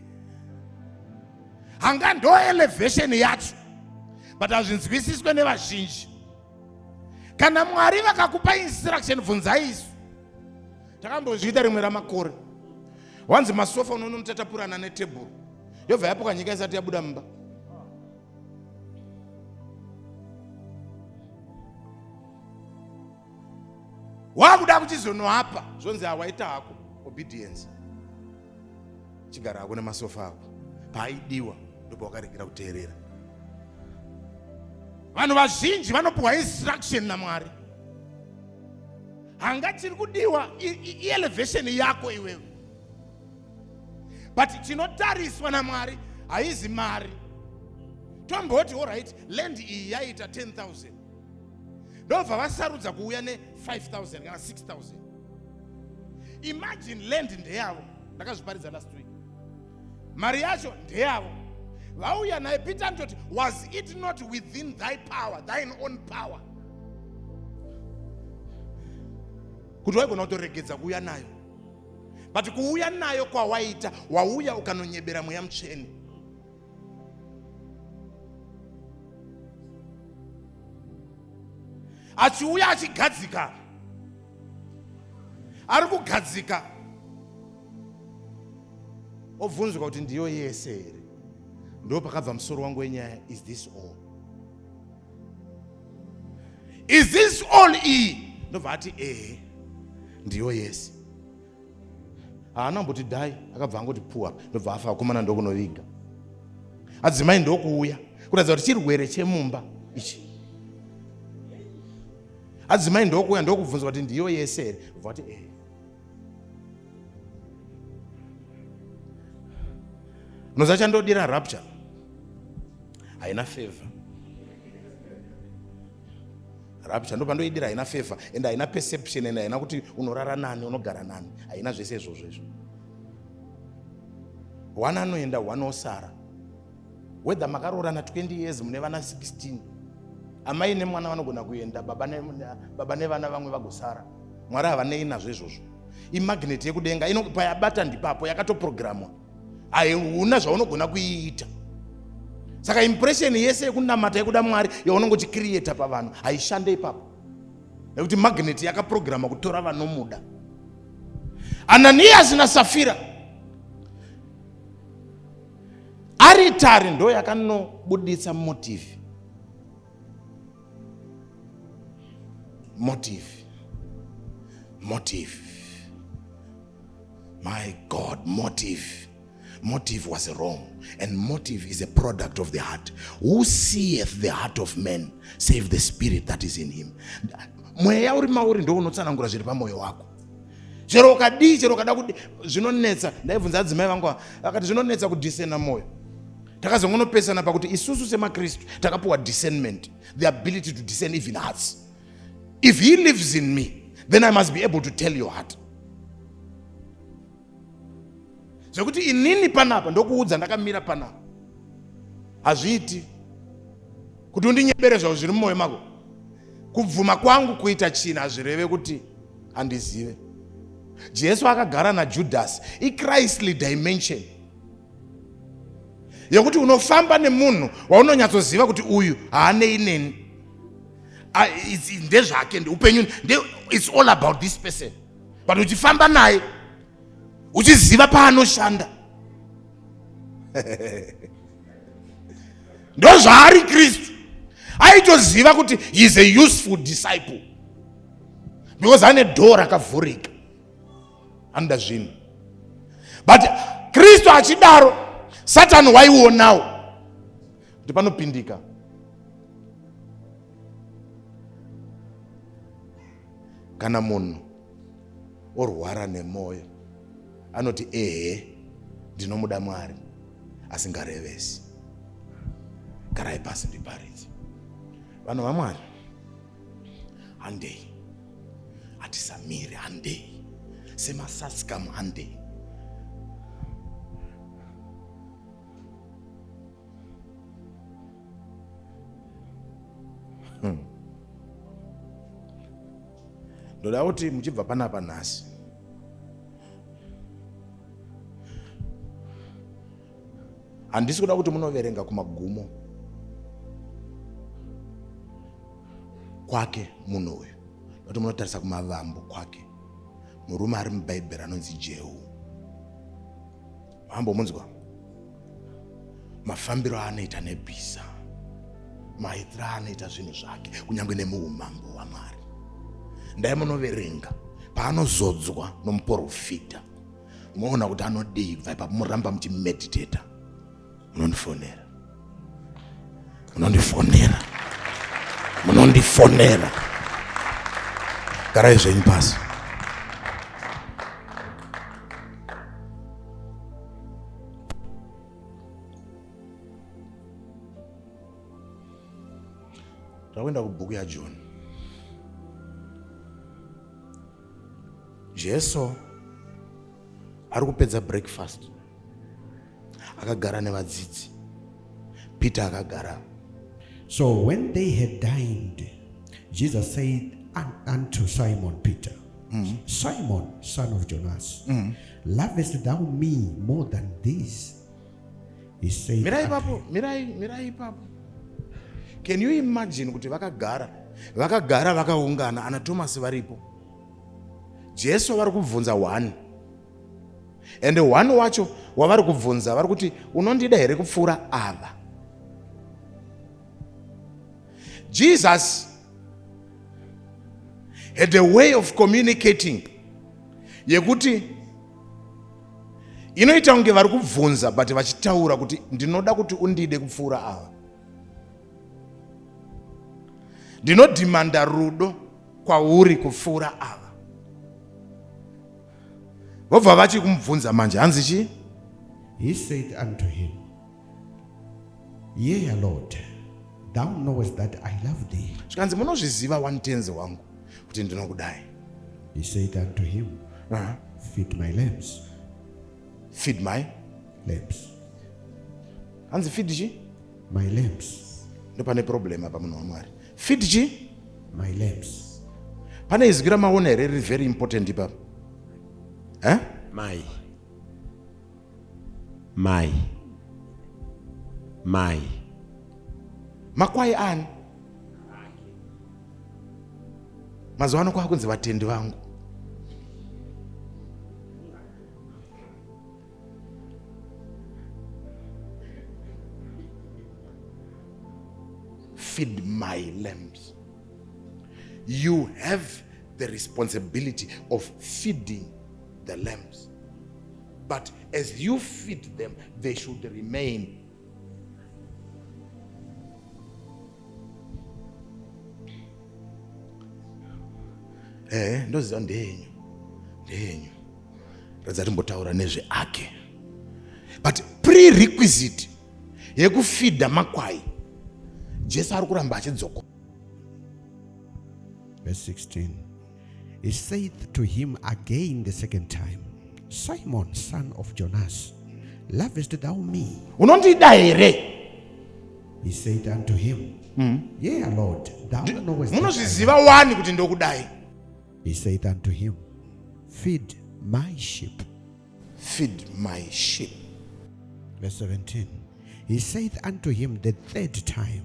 Speaker 2: Hanga ndo elevation yacho, but hazvinzwisiswe nevazhinji. Kana Mwari vakakupa instruction bvunzai isu. Takambozviita rimwe ramakore. Wanzi masofa unonotatapurana netebhuru. Yobva yapuka nyika isati yabuda mumba. Wakuda kuchizonoapa zvonzi hawaita hako obedience. Chigara hako nemasofa ako. Paaidiwa ndipo wakaregera kuteerera. Vanhu vazhinji vanopuwa instruction naMwari. Hanga chiri kudiwa elevation yako iwewe. but chinotariswa naMwari haizi mari. Tomboti alright, land iyi yaita 10,000. Ndobva vasarudza kuuya ne5,000 kana 6,000. Imagine land ndeyavo. Ndakazviparidza last week. Mari yacho ndeyavo. Vauya naye Peter ndoti, was it not within thy power, thine own power? Kuti waigona kutoregedza kuuya nayo. But kuuya nayo kwawaita, wauya ukanonyebera mweya mutsvene. Achiuya achigadzika. Ari kugadzika. Obvunzwa kuti ndiyo yese here. Ndo pakabva musoro wangu wenyaya, is this all? Is this all iyi? Ndobva ati ndiyo yese. Haana mboti dai, akabva angoti puwa, ndobva afa akomana ndokunoviga. Adzimai ndokuuya, kuratidza kuti chirwere chemumba ichi. Adzimai ndokuuya ndokubvunzwa kuti ndiyo yese here, ndobva ati Noza chandodira rapture. Haina favor. Rapture ndo pandoidira haina favor and haina perception and haina kuti unorara nani unogara nani. Haina zvese izvozvo. One anoenda one osara. Whether makarorana 20 years mune vana 16. Amai nemwana vanogona kuenda, baba nevana vamwe vagosara. Mwari havanei nazvo izvozvo. Imagnet yekudenga inopayabata ndipapo yakatoprogramwa. Hauna zvaunogona kuiita. Saka impression yese yekunamata yekuda Mwari yaunongochicreata pavanhu haishande ipapo. Nekuti magnet yakaprograma kutora vanomuda. Ananias naSafira, aritari ndo yakanobuditsa motive. My God, motive. Motive was wrong, and motive is a product of the heart. Who seeth the heart of man save the spirit that is in him? Mweya uri mauri ndo unotsanangura zviri pamoyo wako. Chero ukadii, chero ukada kuti zvinonetsa, ndaibvunza adzimai vangu akati zvinonetsa kudiscern moyo. Takazongonopesana pakuti isusu semaKristu takapuwa discernment, the ability to discern even hearts. If he lives in me, then I must be able to tell your heart. Zvekuti inini panapa ndokuudza ndakamira panapa. Hazviiti kuti undinyebere zvavo zviri mumwoyo mako. Kubvuma kwangu kuita china hazvireve kuti handizive. Jesu akagara naJudas, iChristly dimension yekuti unofamba nemunhu waunonyatsoziva kuti uyu haanei neni. Ndezvake upenyu, it's all about this person. But uchifamba naye uchiziva paanoshanda. Ndo zvaari Kristu. Aitoziva kuti he is a useful disciple because ane door rakavhurika anda zvinhu. But Kristu achidaro, Satan waionawo kuti panopindika. Kana munhu orwara nemoyo anoti ndinomuda Mwari asingarevesi. Garai pasi ndiparidze. Vanhu vaMwari, handei. Hatisamire, handei. Semasaskam, handei. Ndoda kuti muchibva panapa nhasi, handisi kuda kuti munoverenga kumagumo kwake munhu uyu, kuti munotarisa kumavambo kwake. Murume ari mubhaibheri anonzi Jehu. Mambo munzwa mafambiro anoita nebhisa, maitiro anoita zvinhu zvake, kunyange nemuumambo waMwari. Ndai munoverenga paanozodzwa nomuprofita, muona kuti anodibva ipapo, muramba muchimeditata. Munondifonera. Garai zvenyu pasi. kuenda kubhuku yaJohn. Jesu ari kupedza breakfast, akagara nevadzidzi. Peter akagara.
Speaker 1: So when they had dined, Jesus said unto Simon Peter, Simon, son of Jonas, lovest thou me more than this? He said,
Speaker 2: Mirai papo. Can you imagine kuti vakagara vakaungana, ana Thomas varipo. Jesu vari kubvunza one. And one wacho wavari kubvunza vari kuti unondida here kupfuura ava? Jesus had a way of communicating yekuti inoita kunge vari kubvunza but vachitaura kuti ndinoda kuti undide kupfuura ava. Ndinodhimanda rudo kwauri kupfuura ava. Vobva vachi kumubvunza manje hanzi chi?
Speaker 1: He said unto him, Yea, Lord, thou knowest that I love thee.
Speaker 2: Zvikanzi munozviziva wanitenzi wangu kuti ndinokudai.
Speaker 1: He said unto him, Feed my lambs.
Speaker 2: Feed my
Speaker 1: lambs.
Speaker 2: Hanzi feed chi?
Speaker 1: My lambs.
Speaker 2: Ndopane problem apa munhu waMwari. Feed chi?
Speaker 1: My lambs.
Speaker 2: Pane izwi ramaona here riri very important ipapa.
Speaker 1: My.
Speaker 2: Makwai ani? Mazuva ano kwakunzi vatendi vangu. Feed my lambs. You have the responsibility of feeding the lambs. But as you feed them, they should remain. Ndoziva ndenyu radzati mbotaura nezve ake. But prerequisite yekufeeda makwai, Jesu ari kuramba achidzoka.
Speaker 1: Verse 16. He saith to him again the second time, Simon, son of Jonas, lovest thou me?
Speaker 2: Unondida here?
Speaker 1: He said unto him, Yea, Lord, thou knowest that I
Speaker 2: munozviziva wani kuti ndokudai.
Speaker 1: He said unto him, Feed my sheep.
Speaker 2: Feed my sheep.
Speaker 1: Verse 17. He saith unto him the third time,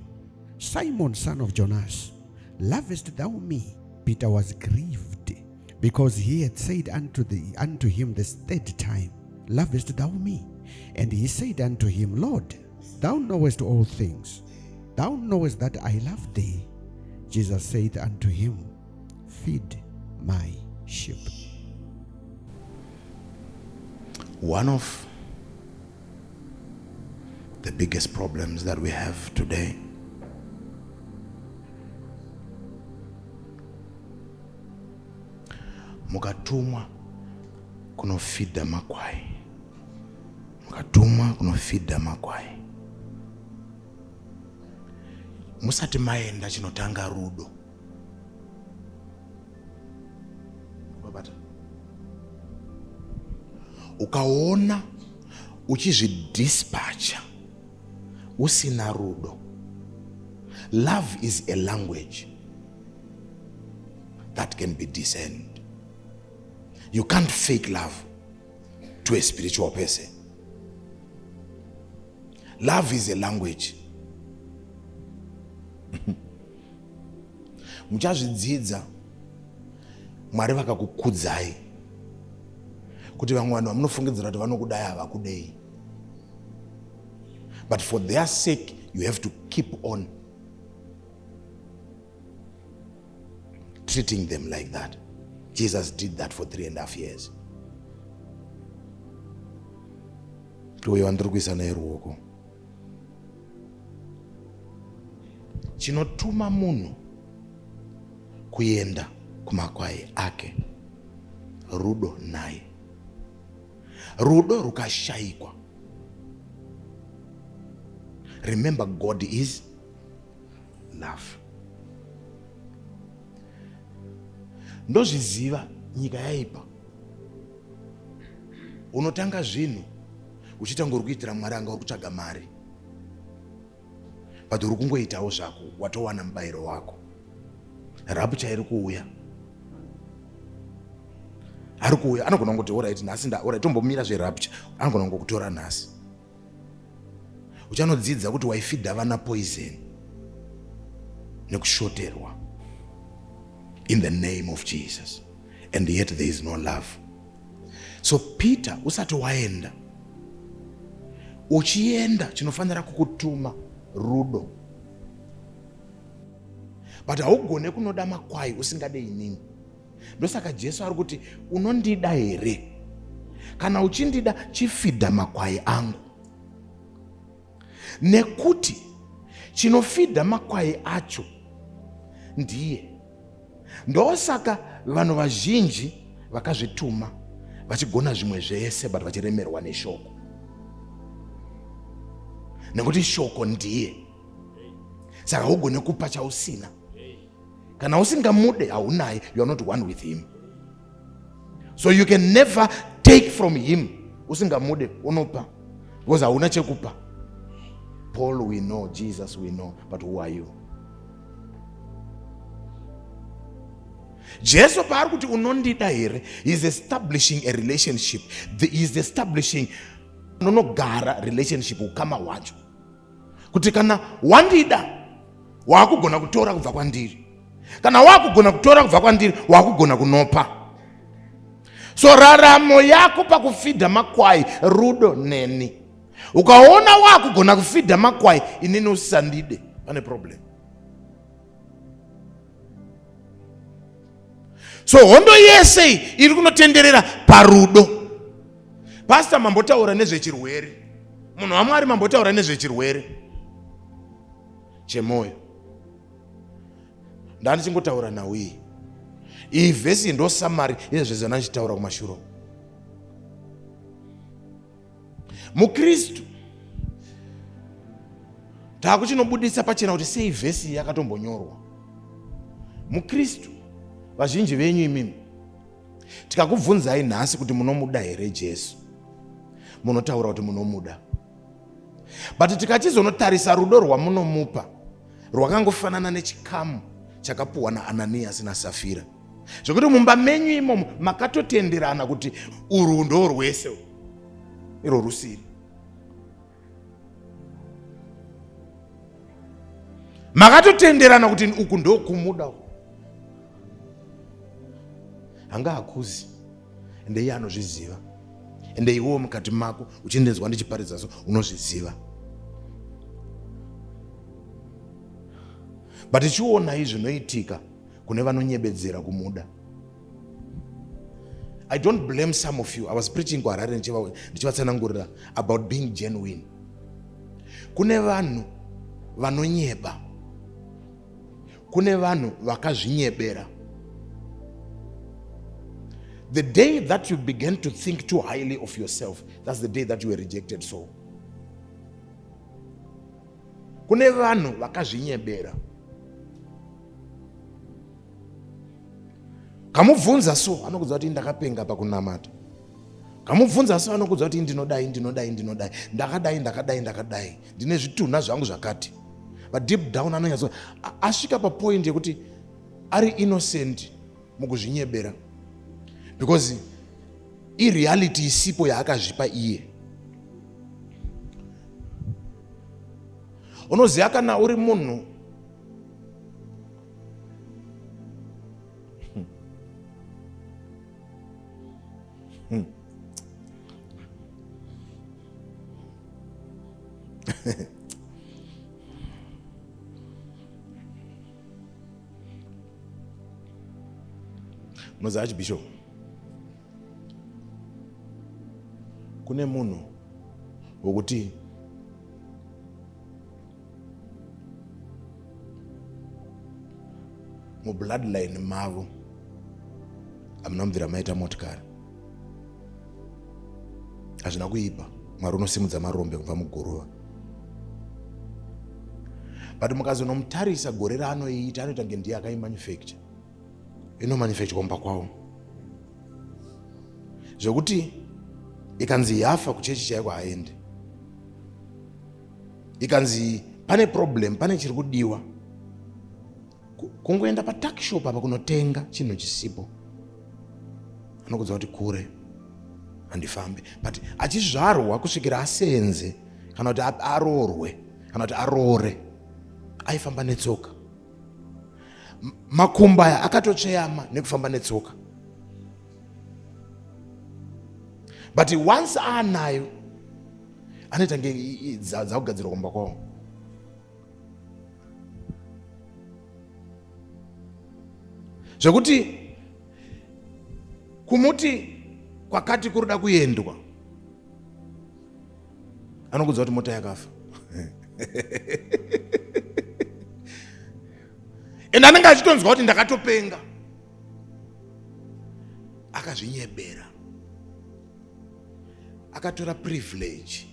Speaker 1: Simon, son of Jonas, lovest thou me? Peter was grieved, because he had said unto him the third time, Lovest thou me? And he said unto him, Lord, thou knowest all things. Thou knowest that I love thee. Jesus said unto him, Feed my sheep.
Speaker 2: One of the biggest problems that we have today mukatumwa kunofeeda makwai. Mukatumwa kunofeeda makwai. Musati maenda chinotanga rudo. Ukaona uchizvidispatcha usina rudo. Love is a language that can be discerned. You can't fake love to a spiritual person. Love is a language. Muchazvidzidza Mwari vakakukudzai kuti vamwe vanhu vamunofungidzira kuti vanokudai havakudei. But for their sake you have to keep on treating them like that. Jesus did that for 3.5 years. Uyo wandiri kuisa naye ruoko. Chinotuma munhu kuenda kumakwai ake rudo naye. Rudo rukashayikwa. Remember, God is love. ndozviziva nyika yaipa. Unotanga zvinhu uchitanga uri kuitira Mwari anga uri kutsvaga mari, but uri kungoitawo zvako, watowana mubayiro wako. Rapture iri kuuya, ari kuuya. Anogona kungoti alright nhasi tombomira zverapture, anogona kungokutora nhasi. Uchanodzidza kuti waifidha vana poison nekushoterwa in the name of Jesus, and yet there is no love. So Peter, usati waenda, uchienda chinofanira kukutuma rudo, but haugone kunoda makwai usingade inini. Ndosaka Jesu ari kuti unondida here? Kana uchindida chifidha makwai angu, nekuti chinofidha makwai acho ndiye. Ndosaka vanhu vazhinji vakazvituma vachigona zvimwe zvese but vachiremerwa neshoko, nekuti shoko ndiye. Saka ugone kupa chausina. Kana usingamude haunaye, you are not one with him. So you can never take from him usingamude unopa, because hauna chekupa. Paul we know, Jesus we know, but who are you? Jesu paari kuti unondida here, he is establishing a relationship. He is establishing nonogara relationship ukama wacho, kuti kana wandida wakugona kutora kubva kwandiri, kana wakugona kutora kubva kwandiri wakugona kunopa. So raramo yako pakufidha makwai rudo neni. Ukaona wakugona kufidha makwai inini usandide, pane problem. So hondo yese iri kunotenderera parudo. Pastor mambotaura nezvechirwere, munhu waMwari mambotaura nezvechirwere chemoyo. Ndandichingotaura nawe iyi vhesi ndo summary yezvezvo ndachitaura kumashuro. Mukristu taakuchinobudisa pachena kuti sei vhesi yakatombonyorwa. Mukristu vazhinji venyu imimi tikakubvunzai nhasi kuti munomuda here Jesu, munotaura kuti munomuda, but tikachizonotarisa rudo rwamunomupa rwakangofanana nechikamu chakapuwa naAnaniasi naSafira, zvokuti mumba menyu imomo makatotenderana kuti urwu ndo rwese, iro rusiri. Makatotenderana kuti uku ndo kumuda, hanga hakuzi, ende iye anozviziva, ende iwewo mukati mako uchindenzwa ndichiparidza so unozviziva. But chiona izvi zvinoitika kune vanonyebedzera kumuda. I don't blame some of you. I was preaching kuHarare ndichivatsanangurira about being genuine. Kune vanhu vanonyeba, kune vanhu vakazvinyebera. The day that you begin to think too highly of yourself, that's the day that you were rejected. So kune vanhu vakazvinyebera. Kamubvunza so anokudza kuti ndakapenga pakunamata. Kamubvunza so anokudza kuti ndinodai, ndakadai, ndine zvitunha zvangu zvakati. But deep down anonyatso asvika papoint yekuti ari innocent mukuzvinyebera, because ireality isipo yaakazvipa iye. Unoziva kana uri munhu unoziva Archbishop, kune munhu wokuti mubloodline mavo hamuna mubvira maita motikari, hazvina kuipa. Mwari unosimudza marombe kubva muguruva, but mukazonomutarisa gore raanoita anoita kunge ndiye akaimanufacture. inomanifest kuomba kwawo zvekuti ikanzi yafa kuchechi chaiko haendi, ikanzi pane problem, pane chiri kudiwa, kungoenda patakishop apa kunotenga chinhu chisipo, anokudza kuti kure handifambe. But achizvarwa kusvikira asenze kana kuti arorwe kana kuti arore, aifamba netsoka. Makumba aya akatotsveyama nekufamba netsoka. But once anayo anoita nge dzakugadzirwa kuomba kwawo. Zvekuti kumuti kwakati kuruda kuendwa, anokudza kuti mota yakafa. Ende anenge achitonzwa kuti ndakatopenga, akazvinyebera, akatora privilege,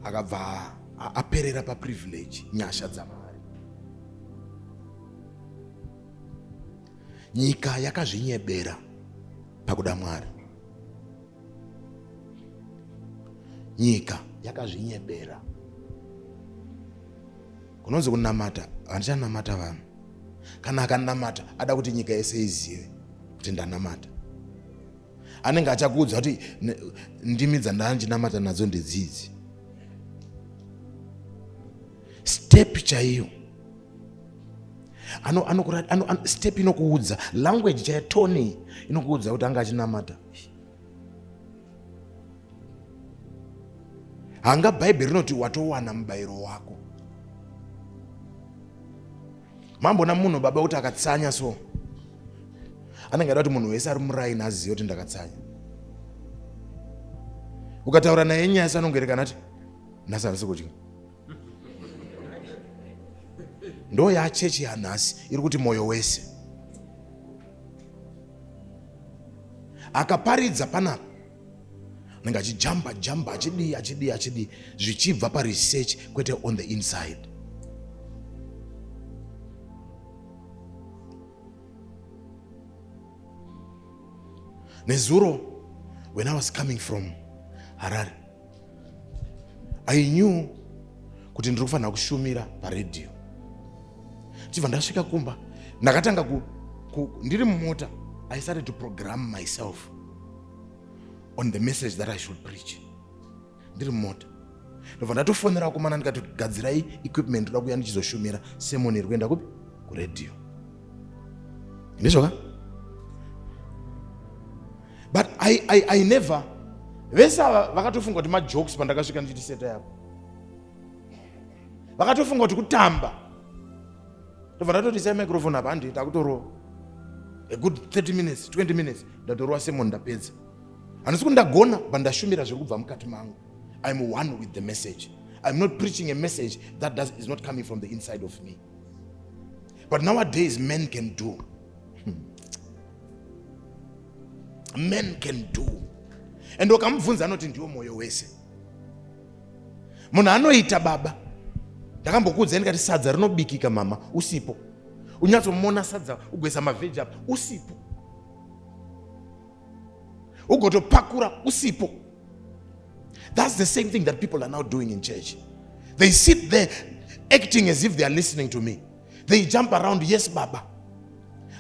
Speaker 2: akabva aperera paprivilege, nyasha dzaMwari. Nyika yakazvinyebera pakuda Mwari. Nyika yakazvinyebera. Kunonzi kunamata, handichanamata vanhu. Kana akanamata, ada kuti nyika yese izive kuti ndanamata. Anenge achakuudza kuti ndimi dzandandinamata nadzo ndedzidzi. Step chaiyo. Step inokuudza, language chaiyo, tone inokuudza kuti anga achinamata. Hanga Bible rinoti watowana mubayiro wako. Mambona munhu baba kuti akatsanya so, anenge ada kuti munhu wese ari muraini azive kuti ndakatsanya. Ukataura naye nyaya anongoerekana ati nhasi havisi kudya. Ndo ya chechi yanhasi iri kuti moyo wese. Akaparidza panapa, anenge achijamba achidi zvichibva paresearch kwete on the inside. Nezuro, when I was coming from Harare, I knew kuti ndiri kufanira kushumira paredio. Chibva ndasvika kumba, ndakatanga ndiri mumota, I started to program myself on the message that I should preach. Ndiri mumota, ndobva ndatofonera kumana ndikati gadzirai equipment kuda kuya ndichizoshumira sermon iri kuenda kupi? Kuredio. Ndizvoka? But I never, vese vakatofunga kuti majokes pandakasvika ndichiti seta yapo. Vakatofunga kuti kutamba. Ndobva ndatotisa microphone apa handi takutorowa. A good 30 minutes, 20 minutes, ndatorowa sermon ndapedza. Handisi kuti ndagona pandashumira zviri kubva mukati mangu. I'm one with the message. I'm not preaching a message that is not coming from the inside of me. But nowadays men can do. Men can do. And ukamubvunza anoti ndiwo moyo wese. Munhu anoita baba. Ndakambokuudza ndikati sadza rinobikika mama usipo. Unyatsomona sadza ugwesa mavheji apa usipo. Ugotopakura usipo. That's the same thing that people are now doing in church. They sit there acting as if they are listening to me. They jump around, yes baba.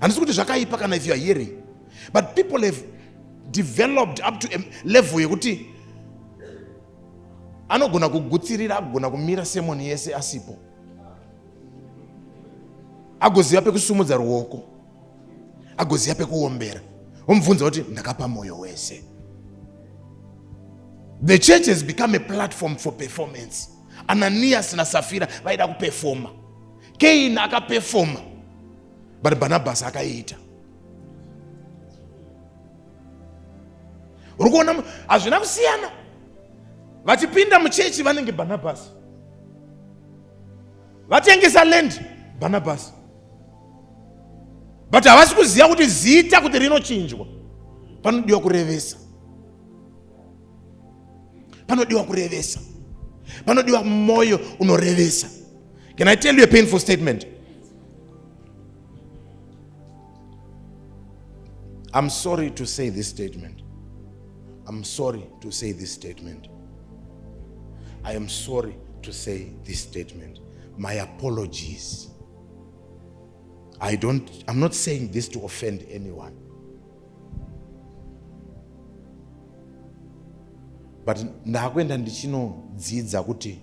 Speaker 2: And it's good zvakaipa kana if you are hearing. But people have developed up to a level yekuti anogona kugutsirira, agona kumira sermon yese asipo. Agoziva pekusumudza ruoko. Agoziva pekuombera. Omubvunza kuti ndakapa moyo wese. The church has become a platform for performance. Ananias na Safira vaida kuperforma. Cain akaperforma. But Barnabas akaita. Urikuona hazvina kusiyana. Vachipinda muchechi vanenge Barnabas. Vatengesa land Barnabas. But havasi kuziva kuti zita kuti rinochinjwa. Panodiwa kurevesa. Panodiwa kurevesa. Panodiwa moyo unorevesa. Can I tell you a painful statement? I'm sorry to say this statement. I'm sorry to say this statement. I am sorry to say this statement. My apologies. I'm not saying this to offend anyone. But ndakwenda ndichinodzidza kuti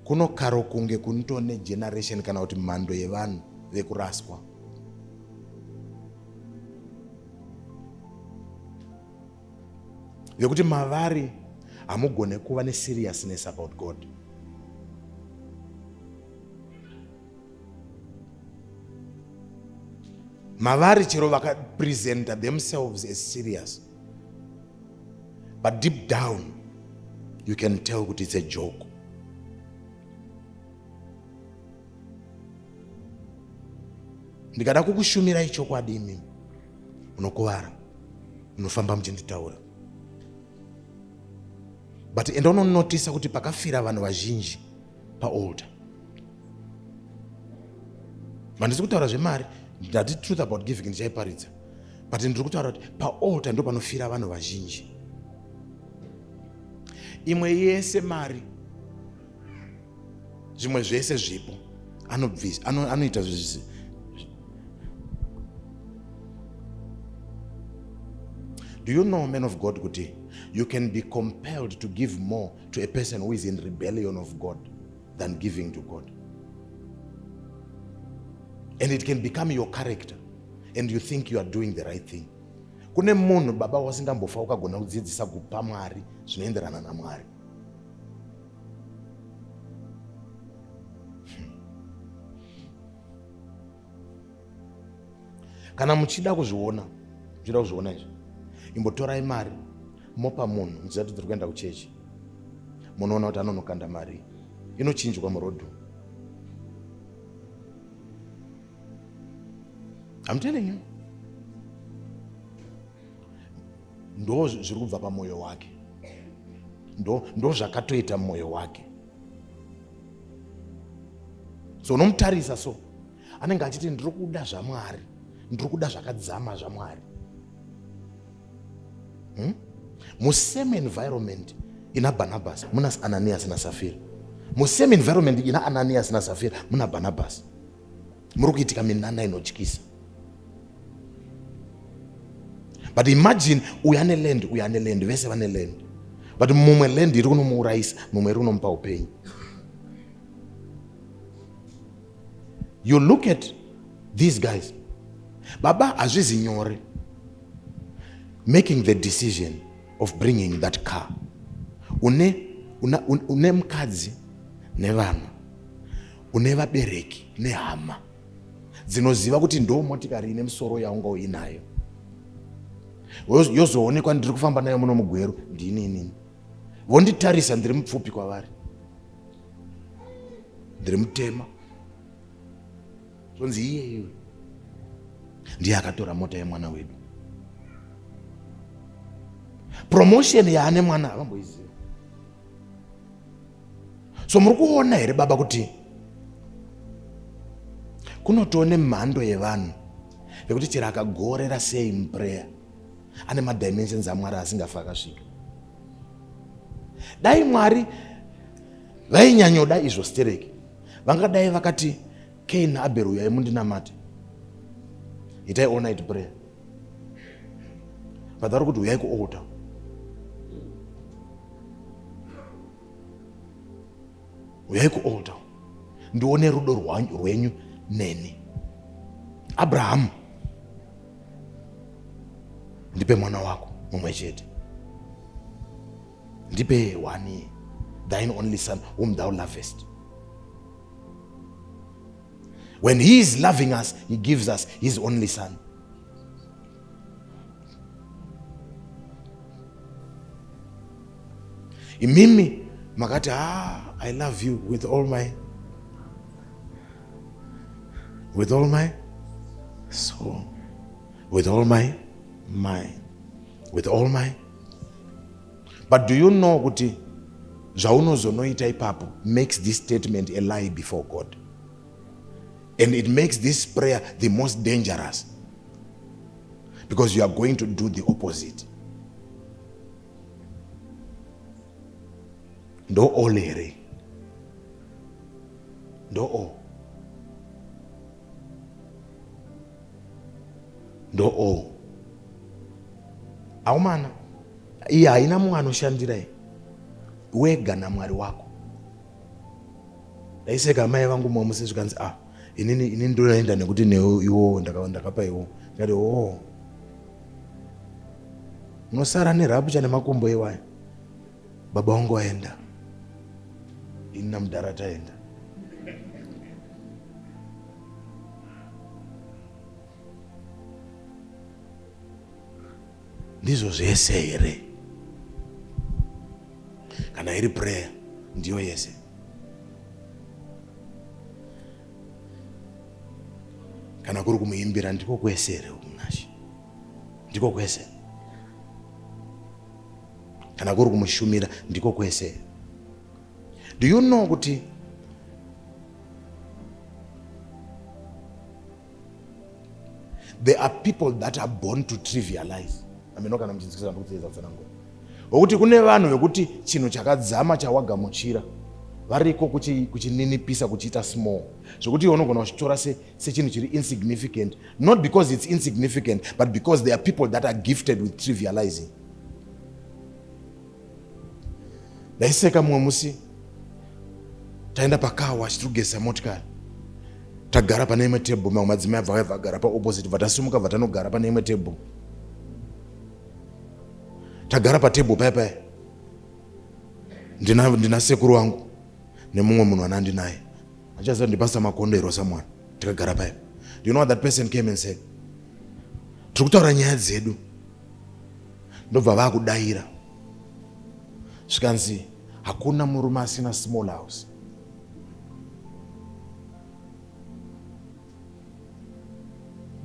Speaker 2: kunokaro kunge kunitone generation kana kuti mhando yevanhu vekuraswa. Vekuti mavari hamugone kuva neseriousness about God. Mavari chero vakapresenta themselves as serious, but deep down you can tell that it's a joke. Ndikada kukushumira ichokwadi imi unokuvara, unofamba muchinditaura. But enda unonotisa kuti pakafira vanhu vazhinji paoltar. Mandisi kutaura zvemari, ndati truth about giving ndichaiparidza. But ndiri kutaura kuti paoltar ndo panofira vanhu vazhinji. Imwe yese mari, zvimwe zvese zvipo, anoita zvisi. Do you know, men of God, kuti you can be compelled to give more to a person who is in rebellion of God than giving to God? And it can become your character, and you think you are doing the right thing. Kune munhu baba wasingambofa ukagona kudzidzisa kupa Mwari zvinoenderana naMwari. Kana muchida kuzviona izvi, imbotorai mari mopa munhu muchiziva kuti tiri kuenda kuchechi, munoona kuti anonokanda mari inochinjwa murodhu. I'm telling you. Ndo zviri kubva pamwoyo wake, ndo zvakatoita mwoyo wake. So unomutarisa so anenge achiti ndiri kuda zvaMwari, ndiri kuda zvakadzama zvaMwari. Musame environment ina Barnabas muna Ananias na Safira. Musame environment ina Ananias na Safira muna Barnabas. Muri kuitika minana inotyisa. But imagine uyane land, vese vane land. But mumwe land iri kunomuuraisa, mumwe iri kunomupa upenyu. You look at these guys. Baba hazvizi nyore making the decision of bringing that car. Une mukadzi nevana, une vabereki nehama dzinoziva kuti ndo motikari ine musoro yaunga uinayo. Yozoonekwa ndiri kufamba nayo muno mugweru ndinini. Vonditarisa ndiri mupfupi kwavari, ndiri mutema. Sonzi iye ndiye akatora mota yemwana wedu. Promotion yaane mwana havamboiziva. So muri kuona here baba kuti kunotone mhando yevanhu yekuti chero akagorera sei muprayer ane madimensions aMwari asingafa akasvika. Dai Mwari vainyanyoda izvo stereki, vangadai vakati Cain Abel uyai mundinamate, itai all night prayer. But vari kuti uyai kualtar. Uyai kualtar ndione rudo rwenyu neni. Abraham, ndipe mwana wako mumwe chete, ndipe one, thine only son whom thou lovest. When he is loving us, he gives us his only son. Imimi makati I love you with all my soul, with all my mind, with all my. But do you know kuti zvaunozonoita ipapo makes this statement a lie before God, and it makes this prayer the most dangerous, because you are going to do the opposite. Ndo olere. Ndo o. Ndo o. Aumana. Iya haina munhu anoshandira wega naMwari wako. Daiseka mai vangu mwamusi zvikanzi inini ndoenda nekuti iwo ndakapa iwo. Ngati unosara nerapcha nemakumbo iwaya. Baba wangu aenda. Ina mudhara taenda. Ndizvo zvese here. Kana iri prayer ndiyo yese. Kana kuri kumuimbira ndiko kwese here umunashi. Ndiko kwese. Kana kuri kumushumira ndiko kwese. Do you know kuti there are people that are born to trivialize? Kana mchinzikisa ndikudzeza kutsanangura. Okuti kune vanhu vekuti chinhu chakadzama chawagamuchira variko kuchininipisa kuchiita small. Zvokuti unogona kuchitora sechinhu chiri insignificant, not because it's insignificant, but because there are people that are gifted with trivializing. Daiseka mumwe musi taenda pakawa chitugesa motikari. Tagara pane imwe table, mamwe madzimai abva vagara pa opposite, vatasumuka vatanogara pane imwe table. Tagara pa table paya. Ndina sekuru wangu nemumwe munhu anandinaye. Achaza ndipasa makondero samwana. Tikagara paya. Do you know what that person came and said? Tikutaura nyaya dzedu. Ndobva vakudaira. Zvikanzi hakuna murume asina small house.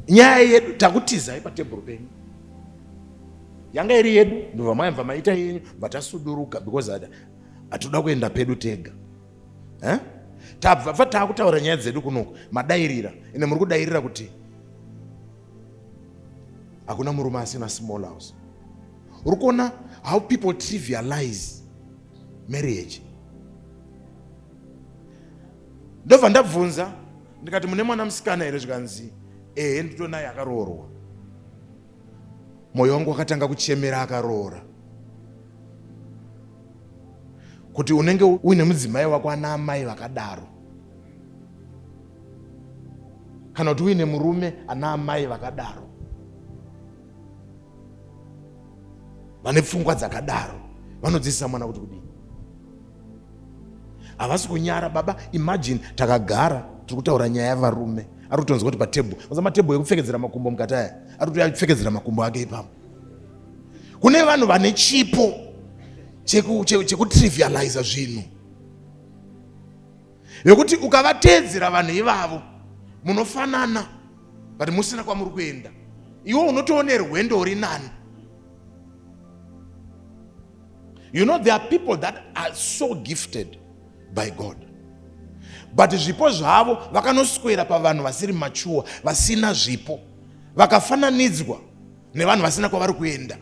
Speaker 2: Nyaya yedu takutiza pa table penyu. Yanga iri yedu ndobva maimva maita yenyu vatasuduruka because hatoda kuenda pedu tega. Tabva takutaura nyaya dzedu kunoku madairira ine muri kudairira kuti hakuna murume asina small house. Uri kuona how people trivialize marriage. Ndobva ndabvunza ndikati mune mwana musikana here zvikanzi nditonaye akaroorwa. Moyo wangu wakatanga kuchemera akaroora. Kuti unenge uine mudzimai wako ana amai vakadaro. Kana kuti uine murume ana amai vakadaro. Vane pfungwa dzakadaro. Vanodzidzisa mwana kuti kudini. Havasi kunyara baba. Imagine takagara tiri kutaura nyaya yavarume. Ari kutonzwa kuti patebho. Maza matebho ekupfekedzera makumbo mukati aya. Ari kuti apfekedzera makumbo ake ipapo. Kune vanhu vane chipo chekutrivialize zvinhu. Yokuti ukavatedzera vanhu ivavo munofanana but musina kwamuri kuenda. Iwo unotoone rwendo uri nani. You know, there are people that are so gifted by God. But zvipo zvavo vakanoswera pavanhu vasiri mature, vasina zvipo. Vakafananidzwa nevanhu vasina kwavari kuenda.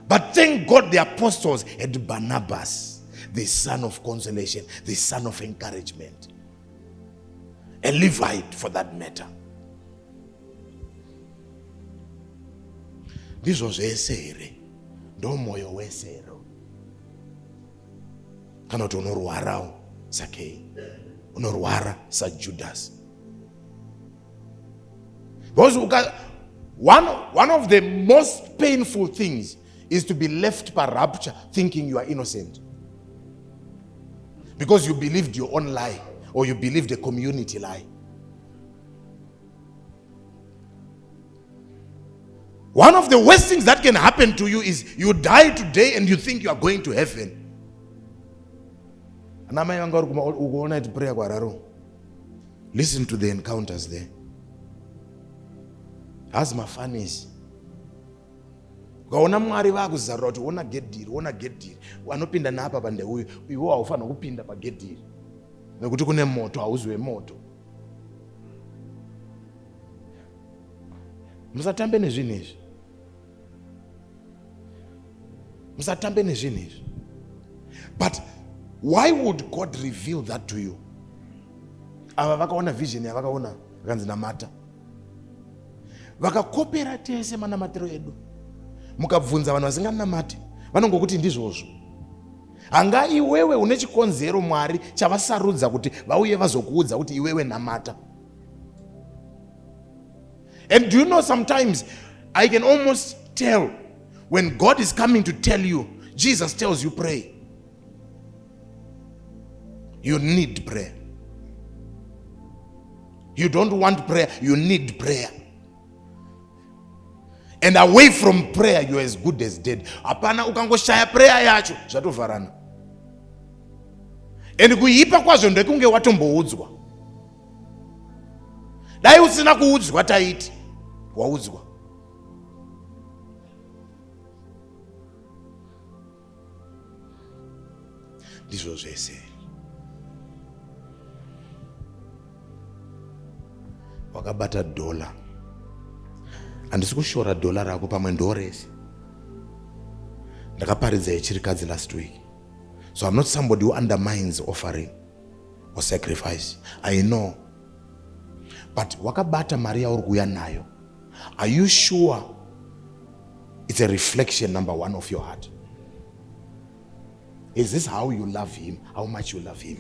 Speaker 2: But thank God the apostles had Barnabas, the son of consolation, the son of encouragement. A Levite for that matter. Ndizvo zvese here ndo moyo wese here. Kana kuti unorwarawo saCain, unorwara saJudas. Because one of the most painful things is to be left by rapture thinking you are innocent. Because you believed your own lie or you believed a community lie. One of the worst things that can happen to you is you die today and you think you are going to heaven. Listen to the encounters there. As my fun is. Ukaona Mwari vakuzarura kuti ona get deal. Wanopinda napa pande uyu. Iwo haufana kupinda pa get deal. Nekuti kune moto hauzwe moto. Musatambe nezvinhu izvi. Musatambe nezvinhu izvi. But why would God reveal that to you? Ava vakaona vision yavakaona vakanzi namata. Vakakopera tese manamatiro edu. Mukabvunza vanhu vasinganamati, vanongokuti ndizvozvo. Hanga iwewe une chikonzero Mwari chavasarudza kuti vauye vazokuudza kuti iwewe namata. And do you know, sometimes I can almost tell when God is coming to tell you, Jesus tells you pray. You need prayer. You don't want prayer, you need prayer. And away from prayer, you are as good as dead. Apana ukangoshaya prayer yacho, zvatovarana. And kuipa kwazvo ndekunge watomboudzwa. Dai usina kuudzwa taiti, waudzwa. Ndizvo zvese. Wakabata dola. Handisi kushora dola rako pamwe ndorese. Ndakaparidza yechirikadzi last week. So I'm not somebody who undermines offering or sacrifice. I know. But wakabata Maria uri kuuya nayo. Are you sure it's a reflection, number one, of your heart? Is this how you love him? How much you love him?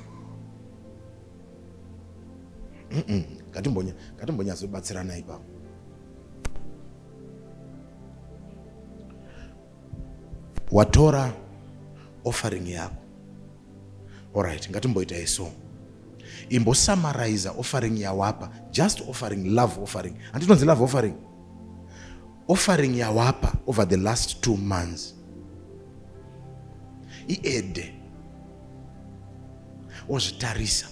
Speaker 2: Katimbonya zobatsirana ipapo. Watora offering yako. Alright, ngatimboita iso. Imbo summarize offering yawapa, just offering, love offering. Anditonzi love offering. Offering yawapa over the last 2 months. Iede. Ozvitarisa.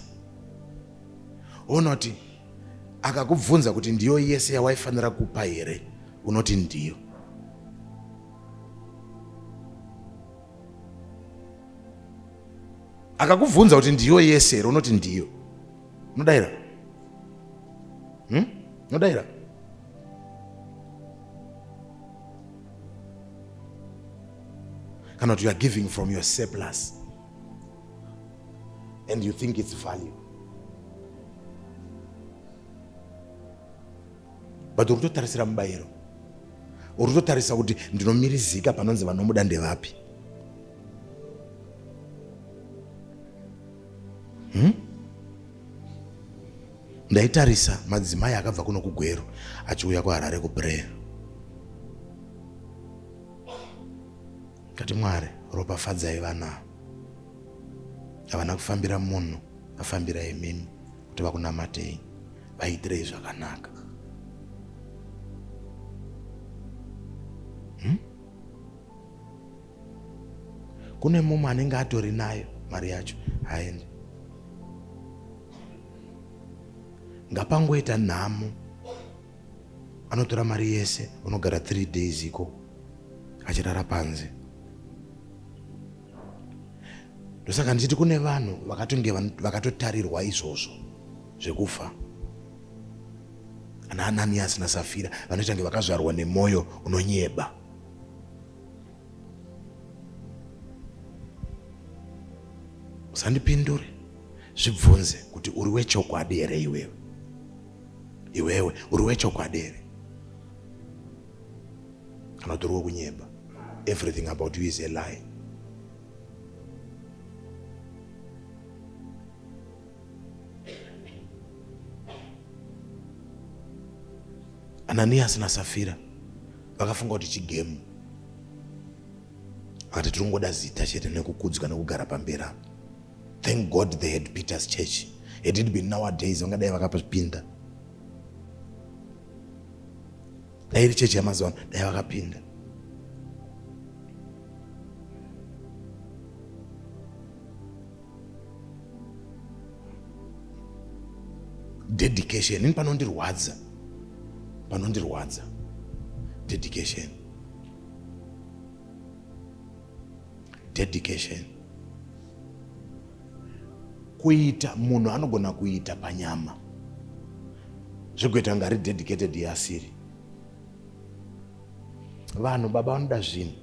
Speaker 2: Unoti akakubvunza kuti ndiyo yese yawaifanira kupa here, unoti ndiyo. Akakubvunza kuti ndiyo yese here, unoti ndiyo. Unodaira? Unodaira? Kana kuti you are giving from your surplus and you think it's value. But urutotarisira mubayiro. Urutotarisa kuti ndinomirizika panonzi vanomuda ndevapi. Ndaitarisa madzimai akabva kuno kuGweru achiuya kuHarare kuprayer. Kati Mwari ropafadzai vana. Havana kufambira munhu, afambira imimi kuti vakunamatei, vaitirei zvakanaka. Kune mumwe anenge atori nayo mari yacho haendi. Ngapangoita nhamo, anotora mari yese, unogara 3 days iko achirara panze. Ndosaka ndichiti kune vanhu vakatotarirwa izvozvo zvekufa. Ana Ananias naSafira vanoita kunge vakazvarwa nemwoyo unonyeba. Usandipindure, zvibvunze kuti uri wechokwadi here iwewe. Iwewe uri wechokwadi here? Kana kuti uri wekunyeba. Everything about you is a lie. Ananias naSafira vakafunga kuti chigemu. Vakati tirongoda zita chete nekukudzwa nekugara pamberi. Thank God they had Peter's church. It had been nowadays vangadai vakapinda. Dai iri church yamazuva dai vakapinda. Dedication ini panondirwadza. Panondirwadza. Dedication. Dedication. Kuita munhu anogona kuita panyama. Zvekuita ngari dedicated yasiri. vanhu baba vanoda zvinhu.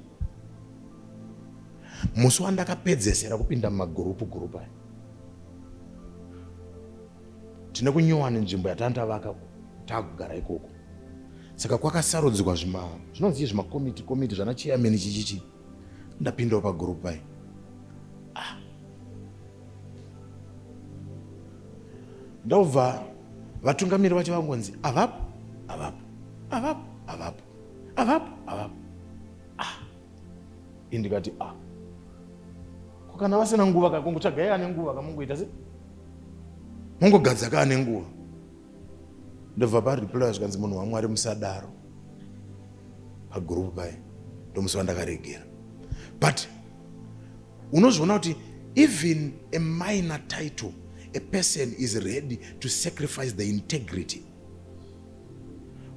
Speaker 2: Musi wandakapedzesera kupinda mumagurupu aya, tine kunyowani nzvimbo yatandavaka takugara ikoko. Saka kwakasarudzwa zvinonzi zvimakomiti zvana chairman chichichi. Ndapindawo pagurupu aya. Ndobva vatungamiri vacho vangonzi avapo. Indikati kana vasina nguva kakungotsvagai ane nguva kamungoita se mungogadza kaane nguva. Ndobva pariply zvikanzi munhu waMwari musadaro pagurupu paya. Ndomusi wandakaregera. But unozviona kuti even a minor title, a person is ready to sacrifice the integrity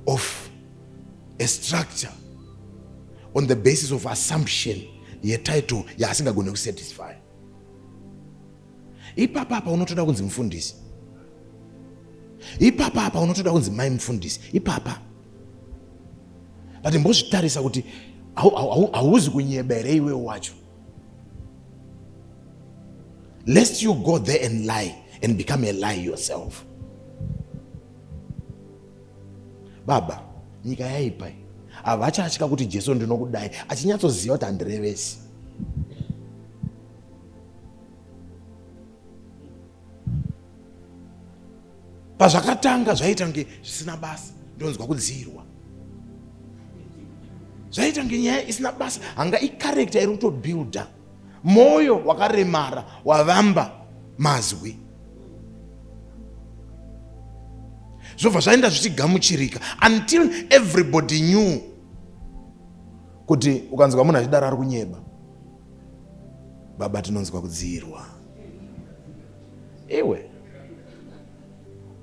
Speaker 2: of a structure on the basis of assumption yetitle yaasingagone kusatisfy. Ipapa unotoda kunzi mufundisi. Ipapa unotoda kunzi mai mufundisi. Ipapa. But mbozvitarisa kuti hauzi kunyebera iwe wacho. Lest you go there and lie and become a lie yourself. Baba, nyika yaipa. Avachachika kuti Jesu ndinokudai, achinyatsoziva kuti handirevesi. Pazvakatanga zvaita kunge zvisina basa, ndonzwa kudzirwa. Zvaita kunge nyaya isina basa, hanga ikarekta iri kutobuilda. Moyo wakaremara wavamba mazwi. Zvobva zvaenda zvichigamuchirika until everybody knew kuti ukanzwa munhu achidaro ari kunyeba. Baba, tinonzwa kudzirwa. Ewe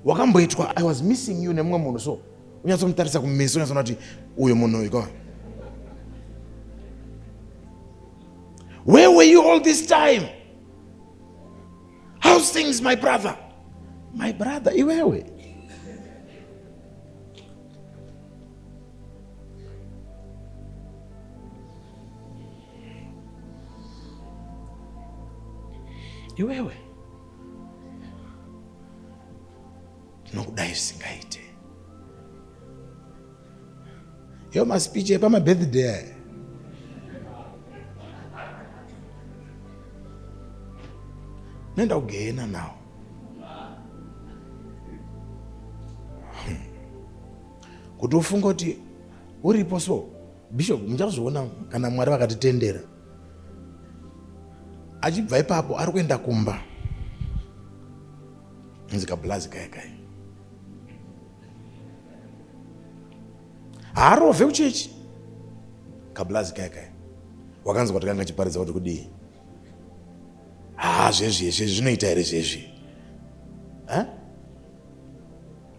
Speaker 2: wakamboitwa I was missing you nemumwe munhu, so unyatsomutarisa kumeso unyatsona kuti uyo munhu uyu. Where were you all this time? How's things, my brother? My brother, iwewe. Iwewe. Tinokudai singaite. Yo maspeech epa my birthday. Nenda ugena now. Kuti ufunga kuti uripo so bishop muchazviona kana Mwari vakatitendera. Achibva ipapo ari kuenda kumba. Nzika blazi kai. Harovhe kuchechi. Kablazi kai. Wakanzwa kuti kanga chiparidza kuti kudii. Zvezvi zvinoita here zvezvi.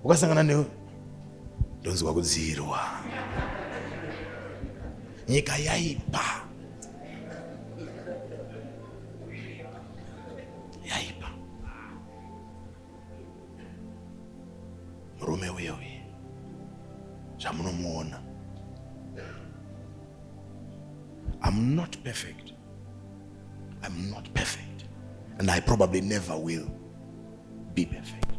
Speaker 2: Ukasangana newe ndonzwa kudzirwa. Nyika yaipa. Murume uyo zvamunomuona. I'm not perfect. And I probably never will be perfect.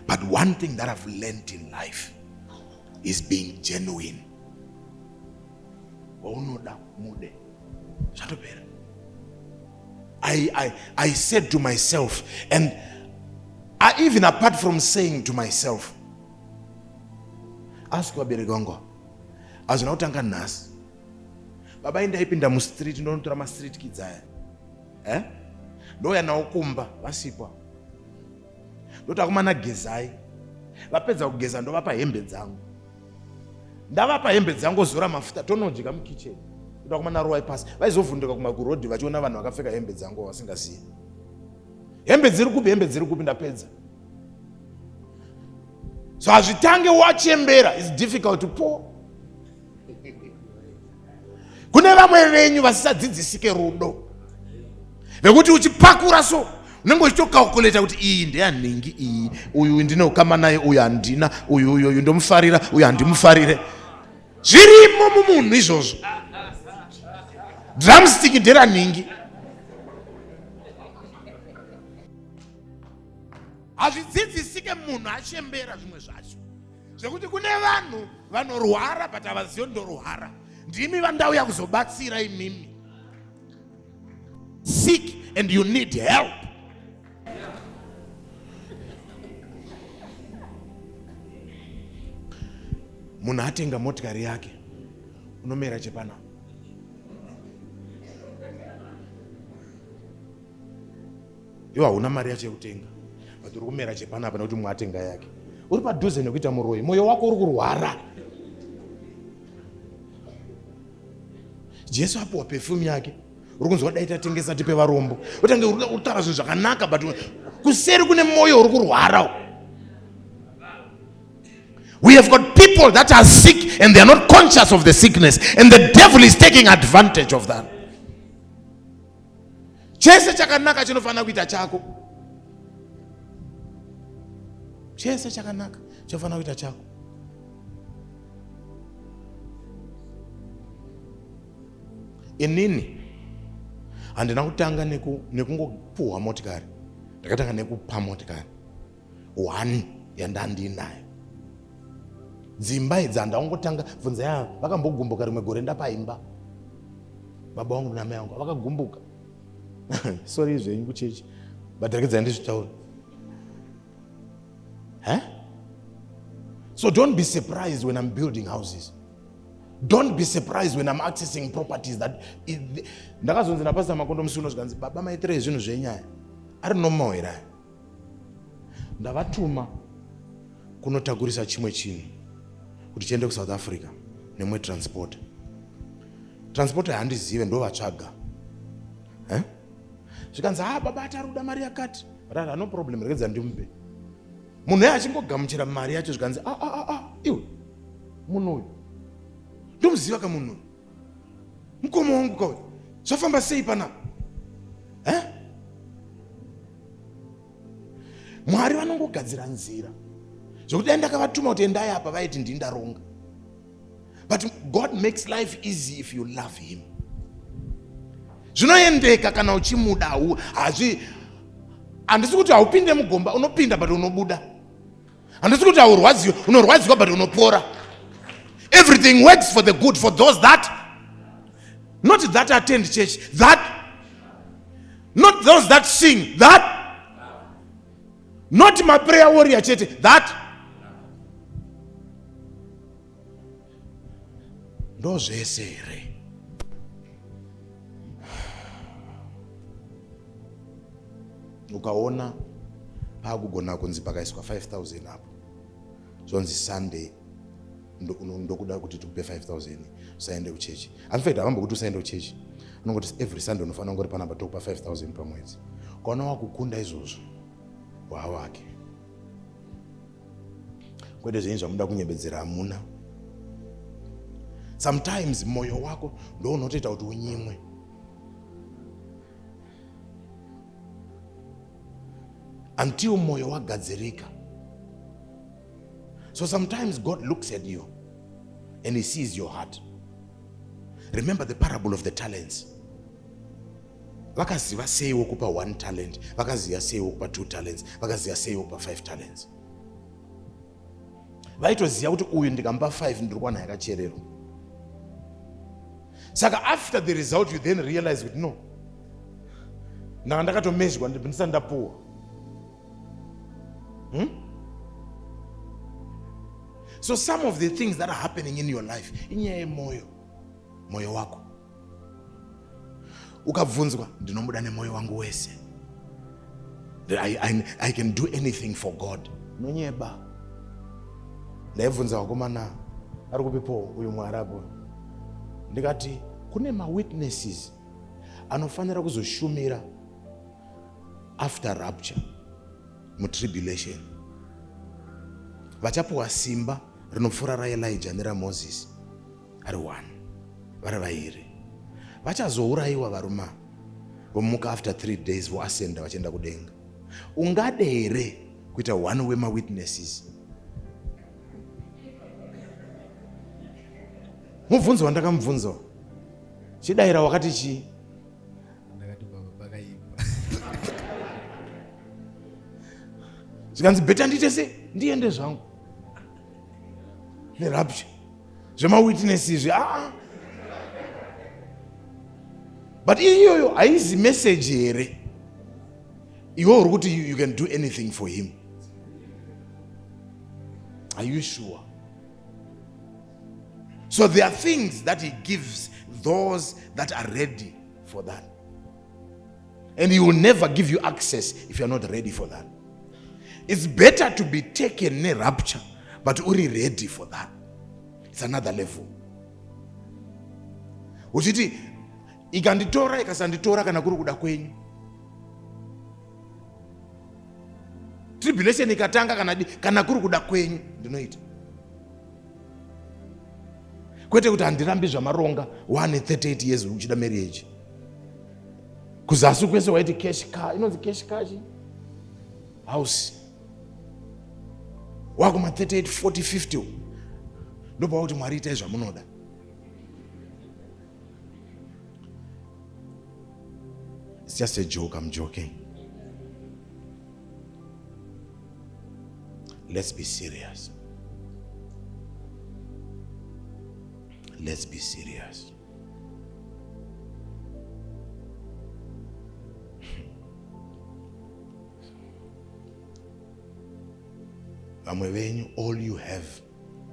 Speaker 2: But one thing that I've learned in life is being genuine. I said to myself, and I, even apart from saying to myself, ask Wabirigongo, as an outanga nas, Baba indaipinda mu street ndonotora ma street kids aya. Ndoya nawo kumba vasipa. Ndotakumana gezai. Vapedza kugeza ndovapa hembe dzangu. Ndavapa hembe dzangu zora mafuta tonojika mu kitchen. Ndotakumana rowa pass. Vaizovhunduka kuma ku road vachiona vanhu vakapfeka hembe dzangu vasingazivi. Hembe dziri kupi ndapedza. So azvitange wachembera is difficult to pour. Kune vamwe venyu vasisadzidzisike rudo. Vekuti uchipakura so unenge uchitokalkuleta kuti iyi ndeyanhingi, iyi uyu ndine ukama naye, uyu handina, uyu ndomufarira, uyu handimufarire. Zvirimo mumunhu izvozvo. Drumstick nderanhingi. Hazvidzidzisike munhu achembera zvimwe zvacho zvekuti kune vanhu vanorwara but havazivi ndorwara. Ndimi vandauya kuzobatsira imimi. Sick and you need help. Munhu atenga motikari yake, unomera chepana. Iwe hauna mari yacho yekutenga, but uri kumera chepana apa nekuti mumwe atenga yake. Uri padhuze nekuita muroyi, mwoyo wako uri kurwara. Jesu apuwa perfume yake, uri kunzwa dai tatengesa tipe varombo. Utange uri kutaura zvinhu zvakanaka, but kuseri kune mwoyo uri kurwara. We have got people that are sick and they are not conscious of the sickness, and the devil is taking advantage of that. Chese chakanaka chinofana kuita chako. Chese chakanaka chinofana kuita chako. Inini handina kutanga nekungopuhwa motikari, ndakatanga nekupa motikari 1 yandandinayo. Dzimba idzi handangotanga bvunza yavo vakambogumbuka rimwe gore ndapaimba. Baba vangu namai vangu vakagumbuka. Sorry zvenyu kuchechi, but ndakedzana ndizvitaura. So don't be surprised when I'm building houses. Don't be surprised when I'm accessing properties that ndakazonzi napasa makondo musi unozvanzi baba maitere zvinhu zvenyaya ari normal here. Ndavatuma kunotakurisa chimwe chinhu kuti chiende kuSouth Africa nemwe transport handizive, ndo vatsvaga. Zvikanzi baba ataruda mari yakati, rara no problem, rekedza ndimupe. Munhu uye achingogamuchira mari yacho zvikanzi iwe munhu uyu ndomuziva ka munhu uyu, mukoma wangu kauyu, zvafamba sei panapa? Mwari vanongogadzira nzira zvokuti dai ndakavatuma kuti endai apa vaiti ndindaronga. But God makes life easy if you love him. Zvinoendeka kana uchimuda. Handisi kuti haupinde mugomba, unopinda but unobuda. Handisi kuti haurwadziwa, unorwadziwa but unopora. Everything works for the good for those that, not that attend church, that, not those that sing, that, not my prayer warrior church, that. Ndo zvese here. Ukaona pakugona kunzi pakaiswa 5,000 hapo, zvonzi Sunday ndokuda kuti tupe 5,000 usaende kuchechi. In fact havambo kuti usaende kuchechi, unongoti every Sunday unofana ngori panapa tokupa 5,000 pamwedzi. Ukaona wakukunda izvozvo wawake, kwete zvinhu zvamuda kunyebedzera hamuna. Sometimes moyo wako ndo unotoita kuti unyimwe. Until moyo wagadzirika. So sometimes God looks at you and he sees your heart. Remember the parable of the talents. Vakaziva sei wokupa 1 talent, vakaziva sei wokupa 2 talents, vakaziva sei wokupa 5 talents. Vaitoziva kuti uyu ndikampa 5 ndiri kuwana yakachererwa. Saka after the result you then realize that no, ndakatomezhwa ndisati ndapuwa. So some of the things that are happening in your life, inyaya yemoyo wako. Ukabvunzwa ndinomuda nemoyo wangu wese, I can do anything for God. Nonyeba. Ndaibvunza wakomana ari kupipo uyu mwarapo, ndikati kune ma-witnesses anofanira kuzoshumira after rapture mutribulation. Vachapuwa simba rinopfuura raElijah neraMoses ari 1, vari 2. Vachazourayiwa varuma, vomuka after 3 days voasenda vachienda kudenga. Ungade here kuita one wema witnesses? Mubvunzo wandakamubvunza chidayira wakati chii?
Speaker 1: Ndakati baba pakaipa.
Speaker 2: Zvikanzi beta ndiite sei? Ndiende zvangu nerapture zvemawitnesses but iyoyo haizi message here iwe uri kuti you can do anything for him. Are you sure? So there are things that he gives those that are ready for that, and he will never give you access if you are not ready for that. It's better to be taken in rapture but uri ready for that. It's another level. Uchiti ikanditora ikasanditora kana kuri kuda kwenyu, tribulation ikatanga kana kuri kuda kwenyu, ndinoita. Kwete kuti handirambi zvamaronga 138 years uchida marriage. Kuzasi kwese waiti cash car, inonzi cash car house. Wakuma 38, 40, 50. Ndopa kuti Mwari itai zvamunoda. It's just a joke, I'm joking. Let's be serious. Let's be serious. All you have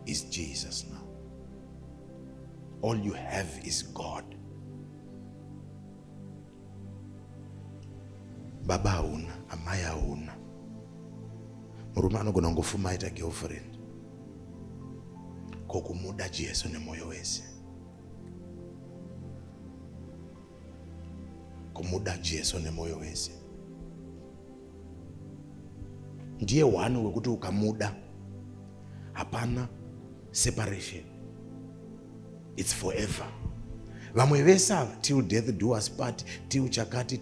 Speaker 2: is Jesus now. All you have is God. Baba hauna, amai hauna. Murume anogona ngofuma aita girlfriend. Kokumuda Jesu nemoyo wese. Kumuda Jesu nemoyo wese. Ndiye one wekuti ukamuda hapana separation. It's forever. Vamwe vese till death do us part, till chakati,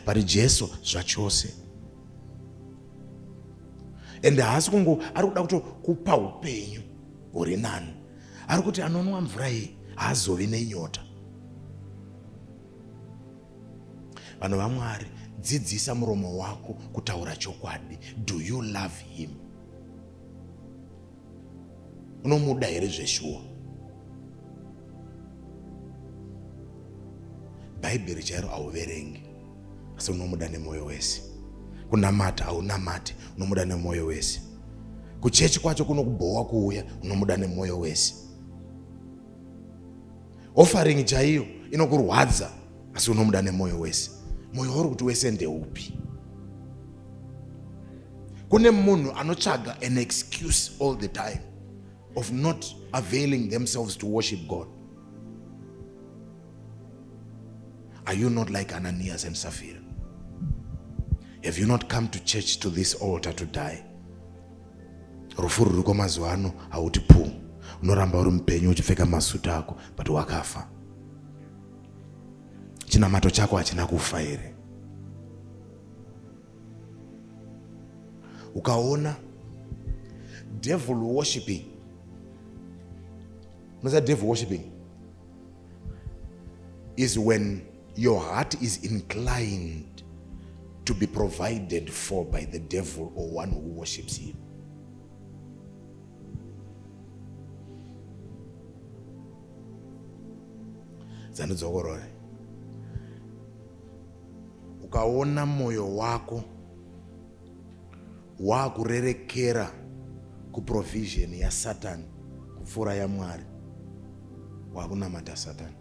Speaker 2: but Jesu zvachose. And haasi kungo ari kuda kutokupa upenyu uri nani. Ari kuti anonwa mvura iyi haazovi nenyota. Vanhu vaMwari, dzidzisa muromo wako kutaura chokwadi. Do you love him? Unomuda here zveshuwa? Bhaibheri chairo hauverengi asi unomuda nemoyo wese. Kunamata haunamati, unomuda nemoyo wese. Kuchechi kwacho kunokubhowa kuuya, unomuda nemoyo wese. Offering chaiyo inokurwadza asi unomuda nemoyo wese. Moyo uri kuti wese ndeupi? Kune munhu anotsvaga an excuse all the time of not availing themselves to worship God. Are you not like Ananias and Sapphira? Have you not come to church, to this altar, to die? Rufu ruriko mazuva ano hauti pu. Unoramba uri mupenyu uchipfeka masuta ako but wakafa. Chinamato chako hachina kufa here. Ukaona devil worshiping. What's that devil worshiping? Is when your heart is inclined to be provided for by the devil or one who worships him. Zanudzokorore. Ukaona moyo wako wakurerekera kuprovision ya Satan kupfuura ya Mwari, wakunamata Satan.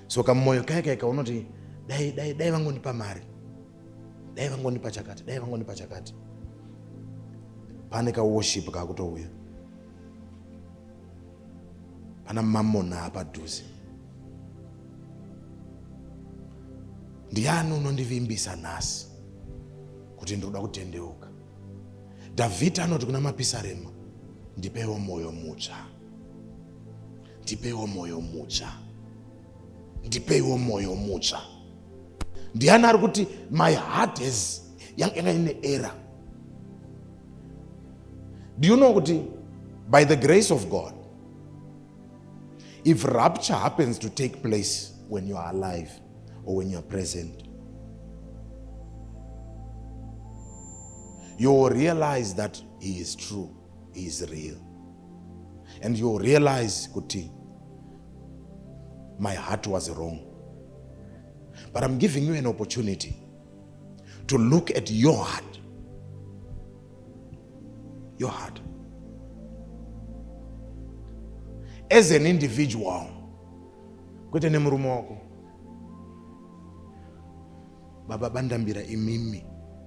Speaker 2: So kamoyo kake kaunoti dai vangonipa mari, dai vangonipa chakati, pane ka worship kakutouya, pana mamona apa dhuze. Ndiani unondivimbisa nhasi kuti ndoda kutendeuka? Davhidhi anoti kuna mapisarema, ndipewo moyo mutsva, ndipewo moyo mutsva. ndipeiwo moyo mutsva. Ndiani ari kuti my heart has yanga ine error. Do you know kuti by the grace of God, if rapture happens to take place when you are alive or when you are present, you will realize that he is true, he is real. And you will realize, kuti, my heart was wrong. But I'm giving you an opportunity to look at your heart. Your heart. As an individual, kwete nemurume wako, baba bandambira imimi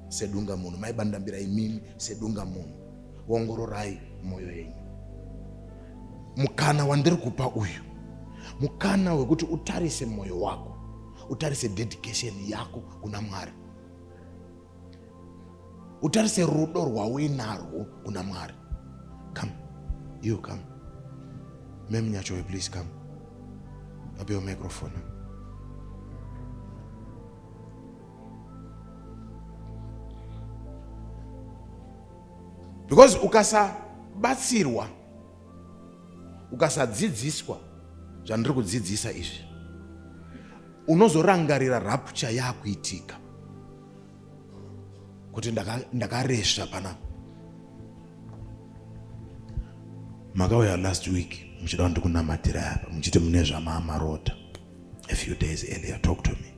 Speaker 2: sedunga munhu, mai bandambira imimi sedunga munhu. Ongororai moyo yenyu. Mukana wandiri kupa uyu, mukana wekuti utarise moyo wako, utarise dedication yako kuna Mwari, utarise rudo rwauinarwo kuna Mwari. Come, you come. Mem Nyachoe, please come. Up your microphone. Because ukasa batsirwa, ukasadzidziswa zvandiri kudzidzisa izvi, unozorangarira rapture yakuitika kuti ndakaresva pana. Makauya last week muchida ndikunamatira apa muchiti mune zvamamarota. A few days earlier, talk to me.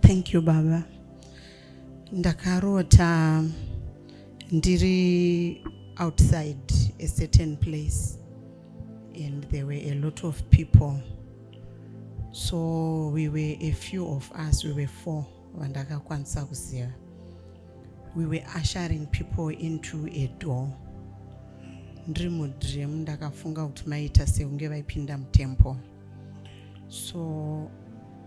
Speaker 3: Thank you, Baba. Ndakarota ndiri outside a certain place and there were a lot of people. So we were a few of us, we were 4. Vandakakwanisa kuziva. We were ushering people into a door. Ndiri mudream ndakafunga kuti maita seunge vaipinda mutemple. So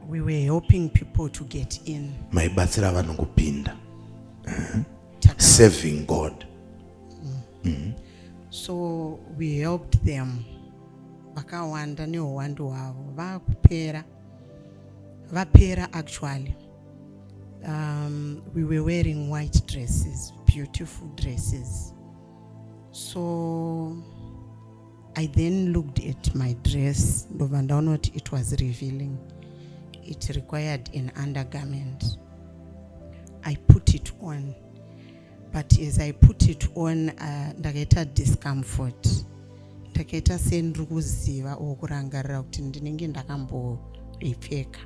Speaker 3: we were helping people to get in.
Speaker 2: Maibatsira vanhu kupinda. Serving God.
Speaker 3: So we helped them. Vakawanda neuwandu hwavo vakupera. Vapera actually. We were wearing white dresses, beautiful dresses. So I then looked at my dress. Not it was revealing. It required an undergarment. I put it on. But as I put it on, ndakaita discomfort. Ndakaita sendiri kuziva okurangarira kuti ndinenge ndakamboipfeka.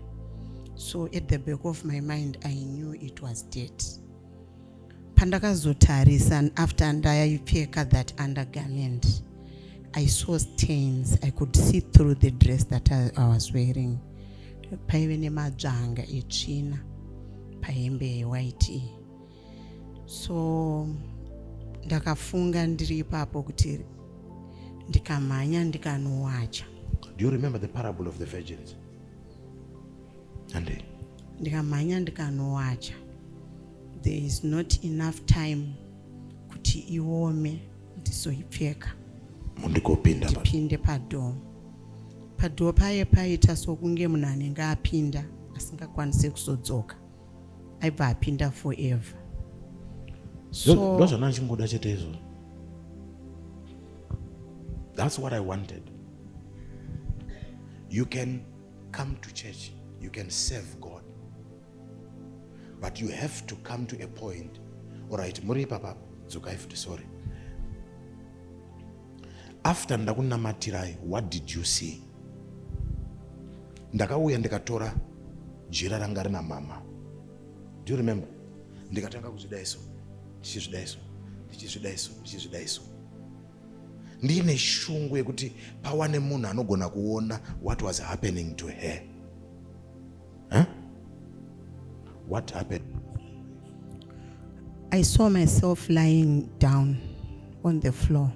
Speaker 3: So at the back of my mind, I knew it was dead. Pandakazotarisa, after ndaipfeka that undergarment, I saw stains. I could see through the dress that I was wearing. Paive nemadzvanga etsvina pahembe white. So ndakafunga ndiri ipapo kuti ndikamhanya ndikanowacha.
Speaker 2: Do you remember the parable of the virgins? And
Speaker 3: ndikamhanya ndikanowacha. There is not enough time kuti iome ndizoipfeka. Ndipinde padoo. Padoo paye paita sokunge munhu anenge apinda asingakwanisi kuzodzoka. Aibva apinda forever. So
Speaker 2: that's what I wanted. You can come to church, you can serve God, but you have to come to a point. All right, Muri Papa, sorry. After ndakunamatirai, what did you see? Ndakauya ndikatora jira ranga rina mama. Do you remember? Ndikatanga kuzvidaiso. Ndichizvidaiso. Ndine shungu yekuti pawane munhu anogona kuona what was happening to her. Huh? What happened?
Speaker 3: I saw myself lying down on the floor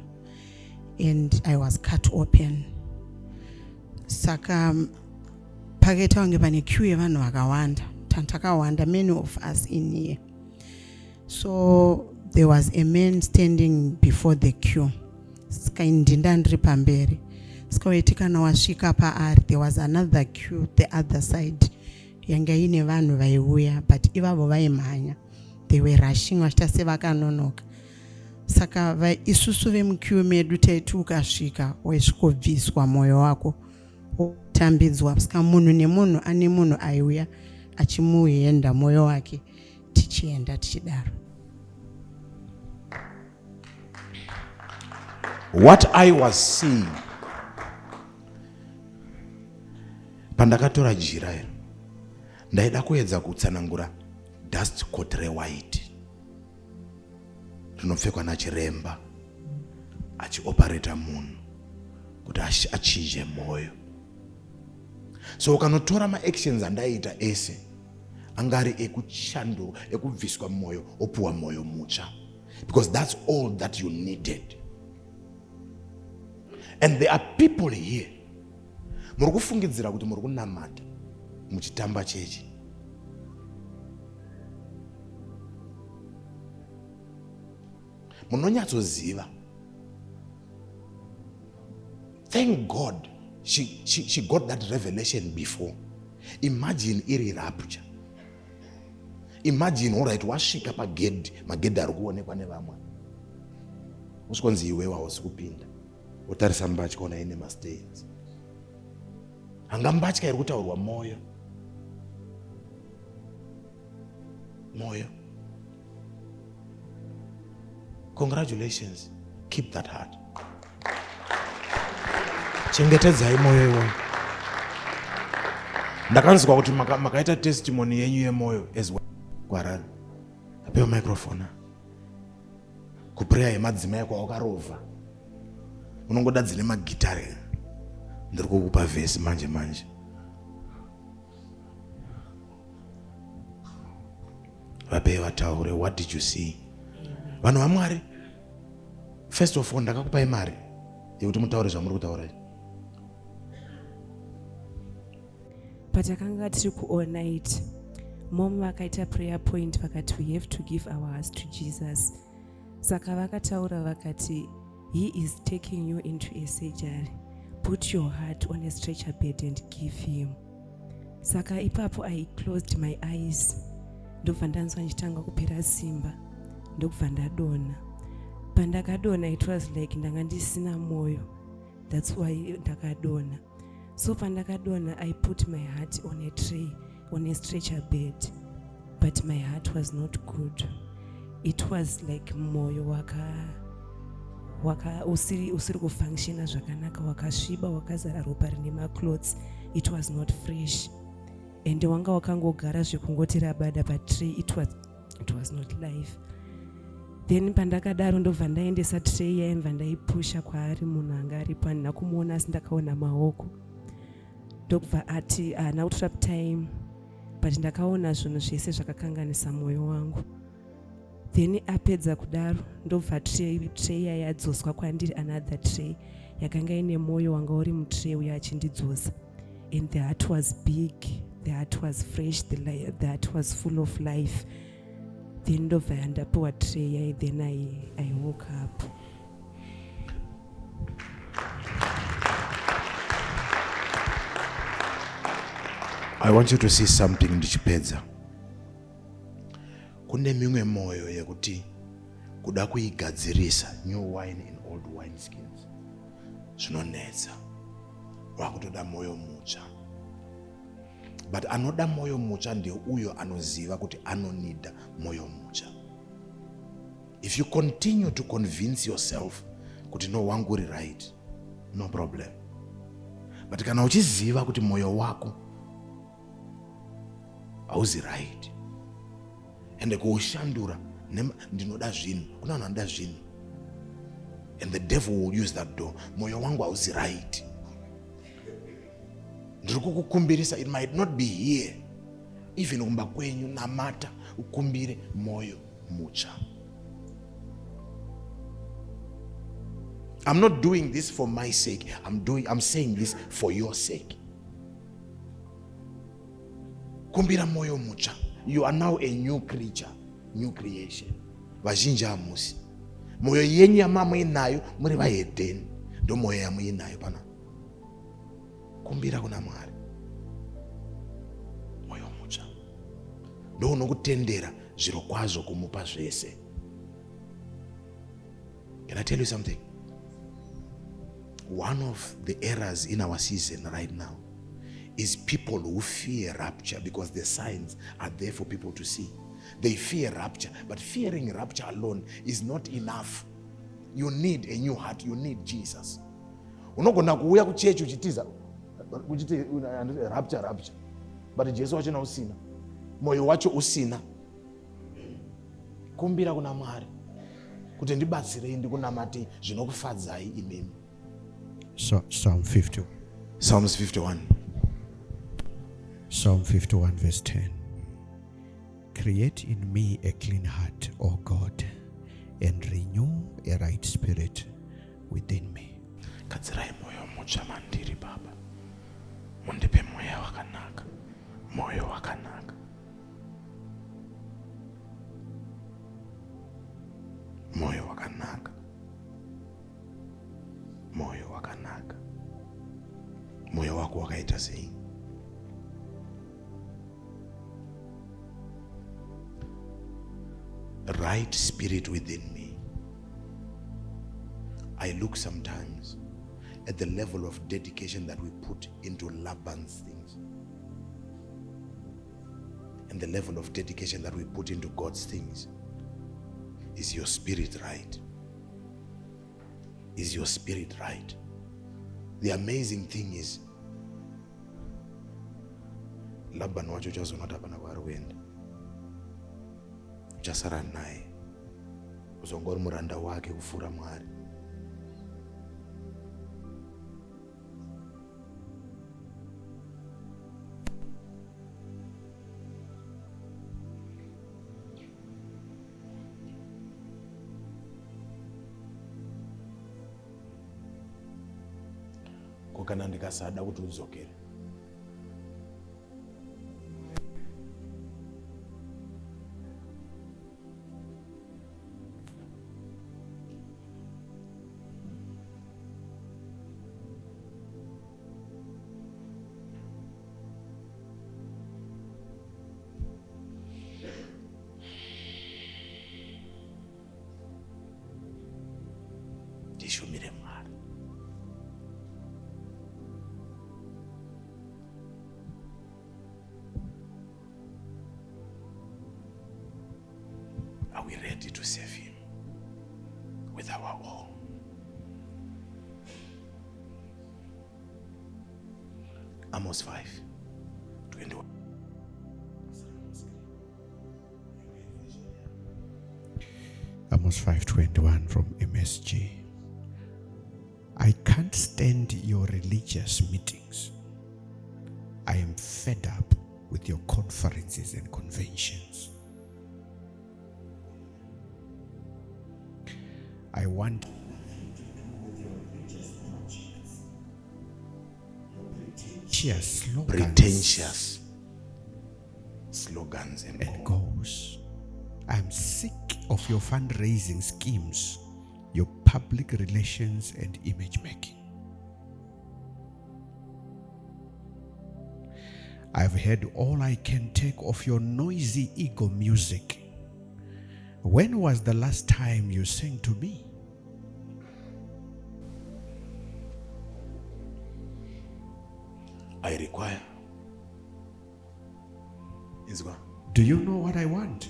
Speaker 3: and I was cut open. Saka paketa wange pane queue yevanhu vakawanda. Tantakawanda, many of us in here. So there was a man standing before the queue. Skaindinda ndiri pamberi. Sikaweti kana wasvika paari, there was another queue the other side. Yanga ine vanhu vaiuya, but ivavo vaimhanya. They were rushing vachiita sevakanonoka. Saka isusu vemuqueue medu taiti ukasvika waisvikobviswa mwoyo wako wotambidzwa. Saka munhu nemunhu ane munhu aiuya achimuhenda mwoyo wake, tichienda tichidaro.
Speaker 2: What I was seeing, pandakatora jira iri, ndaida kuedza kutsanangura dust coat rewhite rinopfekwa nachiremba achiopareta munhu kuti achinje mwoyo. So ukanotora maactions andaita ese angari ekuchandura, ekubviswa mwoyo, opuwa mwoyo mutsva, because that's all that you needed. And there are people here, muri kufungidzira kuti muri kunamata muchitamba chechi. Munonyatsoziva. Thank God she got that revelation before. Imagine iri rapture. Imagine, all right, wasvika pagedhi, magedhi ari kuonekwa nevamwe. Usikonzi iwe wausi kupinda. Utarisa mbatya ona ine mastains. Hanga mbatya iri kutaurwa moyo. Moyo. Congratulations. Keep that heart. Chengetedzai moyo iwoyo. Ndakanzwa kuti makaita testimony yenyu yemoyo as well. Kwarari. Apewa microphone. Kuprayer yemadzimai kwawakarovha. Unongoda dzine magitari. Ndiri kukupa verse manje. Vapewa vataure, what did you see? Vanhu vaMwari, first of all, ndakakupai mari yekuti mutaure zvamuri kutaura.
Speaker 4: Patakanga tiri all night, mom vakaita prayer point vakati we have to give our hearts to Jesus. Saka vakataura vakati he is taking you into a surgery. Put your heart on a stretcher bed and give him. Saka ipapo I closed my eyes. Ndobva ndanzwa ndichitanga kupera simba. Ndobva ndadona. Pandakadona it was like ndanga ndisina moyo. That's why ndakadona. So pandakadona I put my heart on a tray, on a stretcher bed. But my heart was not good. It was like moyo usiri kufunctiona zvakanaka, wakasviba, wakazara ropa rine maclothes. It was not fresh. And wanga wakangogara zvekungoti rabada patray, it was not life. Then pandakadaro ndobva ndaendesa tray yaimva ndaipusha kwaari munhu anga aripo, handina kumuona asi ndakaona maoko. Ndobva ati now trap time, but ndakaona zvinhu zvese zvakakanganisa mwoyo wangu. Then apedza kudaro ndobva tray yadzoswa kwandiri, another tray yakanga ine moyo wanga uri mutray uya achindidzosa. And the heart was big, the heart was fresh, the heart was full of life. Then ndobva yandapiwa tray, then I woke up.
Speaker 2: I want you to see something ndichipedza. Kune mimwe moyo yekuti kuda kuigadzirisa new wine in old wine skins zvinonetsa. Wakutoda moyo mutsva. But anoda moyo mutsva ndiye uyo anoziva kuti anonida moyo mutsva. If you continue to convince yourself kuti no wangu uri right, no problem. But kana uchiziva kuti moyo wako hauzi right, ende kuushandura, ndinoda zvinhu, kuna vanhu vanoda zvinhu, and the devil will use that door. Moyo wangu hauzi right. Ndiri kukukumbirisa, it might not be here. Even kumba kwenyu namata ukumbire moyo mutsva. I'm not doing this for my sake. I'm saying this for your sake. Kumbira moyo mutsva. You are now a new creature, new creation. Vazhinji hamusi. Moyo yenyu yamamuinayo muri vahedheni. Ndo moyo yamuinayo pana. kumbira kuna Mwari moyo mutsva ndounokutendera zviro kwazvo kumupa zvese. Can I tell you something? One of the errors in our season right now is people who fear rapture because the signs are there for people to see. They fear rapture, but fearing rapture alone is not enough. You need a new heart. You need Jesus. Unogona kuuya kuchechi uchitiza uchiti rapture, but Jesu wachona usina, moyo wacho usina. Kumbira kuna Mwari kuti ndibatsirei ndikunamate zvinokufadzai imimi.
Speaker 1: So, Psalm 50.
Speaker 2: Psalms 51.
Speaker 1: Psalm 51 verse 10. Create in me a clean heart, O God, and renew a right spirit within me.
Speaker 2: Kadzirai moyo mutsva mandiri Baba, mundipe mweya wakanaka, moyo wakanaka, moyo wakanaka, moyo wakanaka. Moyo wako wakaita sei? Right spirit within me. I look sometimes at the level of dedication that we put into Laban's things and the level of dedication that we put into God's things. Is your spirit right? Is your spirit right? The amazing thing is Laban wacho chazonata pana kwaruenda uchasara naye uzongori muranda wake kufura Mwari. Kana ndikasada kuti udzokere ndishumire Mwari. Are we ready to serve him with our all? Amos 5:21.
Speaker 1: Amos 5:21 from MSG. I can't stand your religious meetings. I am fed up with your conferences and conventions. I want
Speaker 2: pretentious slogans and
Speaker 1: goals. I'm sick of your fundraising schemes, your public relations and image making. I've heard all I can take of your noisy ego music. When was the last time you sang to me?
Speaker 2: I require.
Speaker 1: Do you know what I want?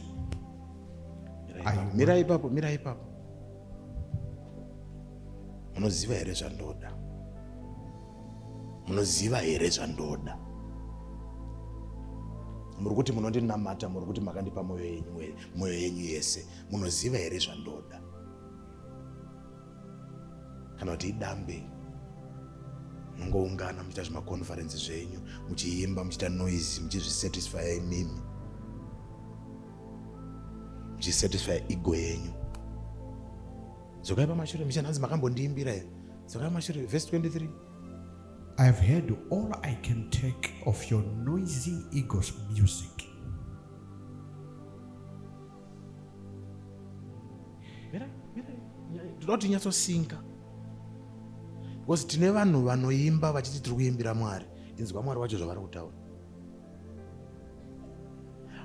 Speaker 2: Mira ipapo. Munoziva here zvandoda. Munoziva here zvandoda. Muri kuti munondinamata, muri kuti makandipa moyo yenyu yese. Munoziva here zvandoda. Kana kuti idambe mungoungana muchita zvimakonferensi zvenyu, muchiimba, muchita noise, muchizvisatisfya imimi, muchisatisfy ego yenyu. Dzokai pamashure michanhanzi makambondiimbira here. Dzokai pamashure verse 23.
Speaker 1: I've heard all I can take of your noisy ego's music.
Speaker 2: Mira, ndinoti nyatsosinka. Because tine vanhu vanoimba vachiti tiri kuimbira Mwari, inzwa Mwari wacho zvavari kutaura.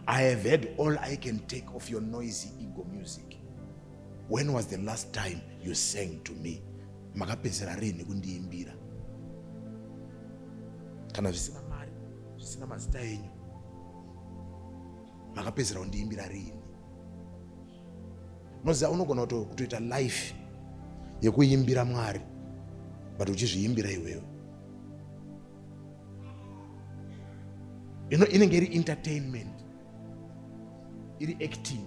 Speaker 2: I have heard all I can take of your noisy ego music. When was the last time you sang to me? Makapedzera rini kundiimbira? Kana zvisina mari, zvisina mazita enyu, makapedzera kundiimbira rini? Unoziva unogona kutoita life yekuimbira Mwari, but uchizviimbira iwewe. Inenge iri entertainment, iri acting.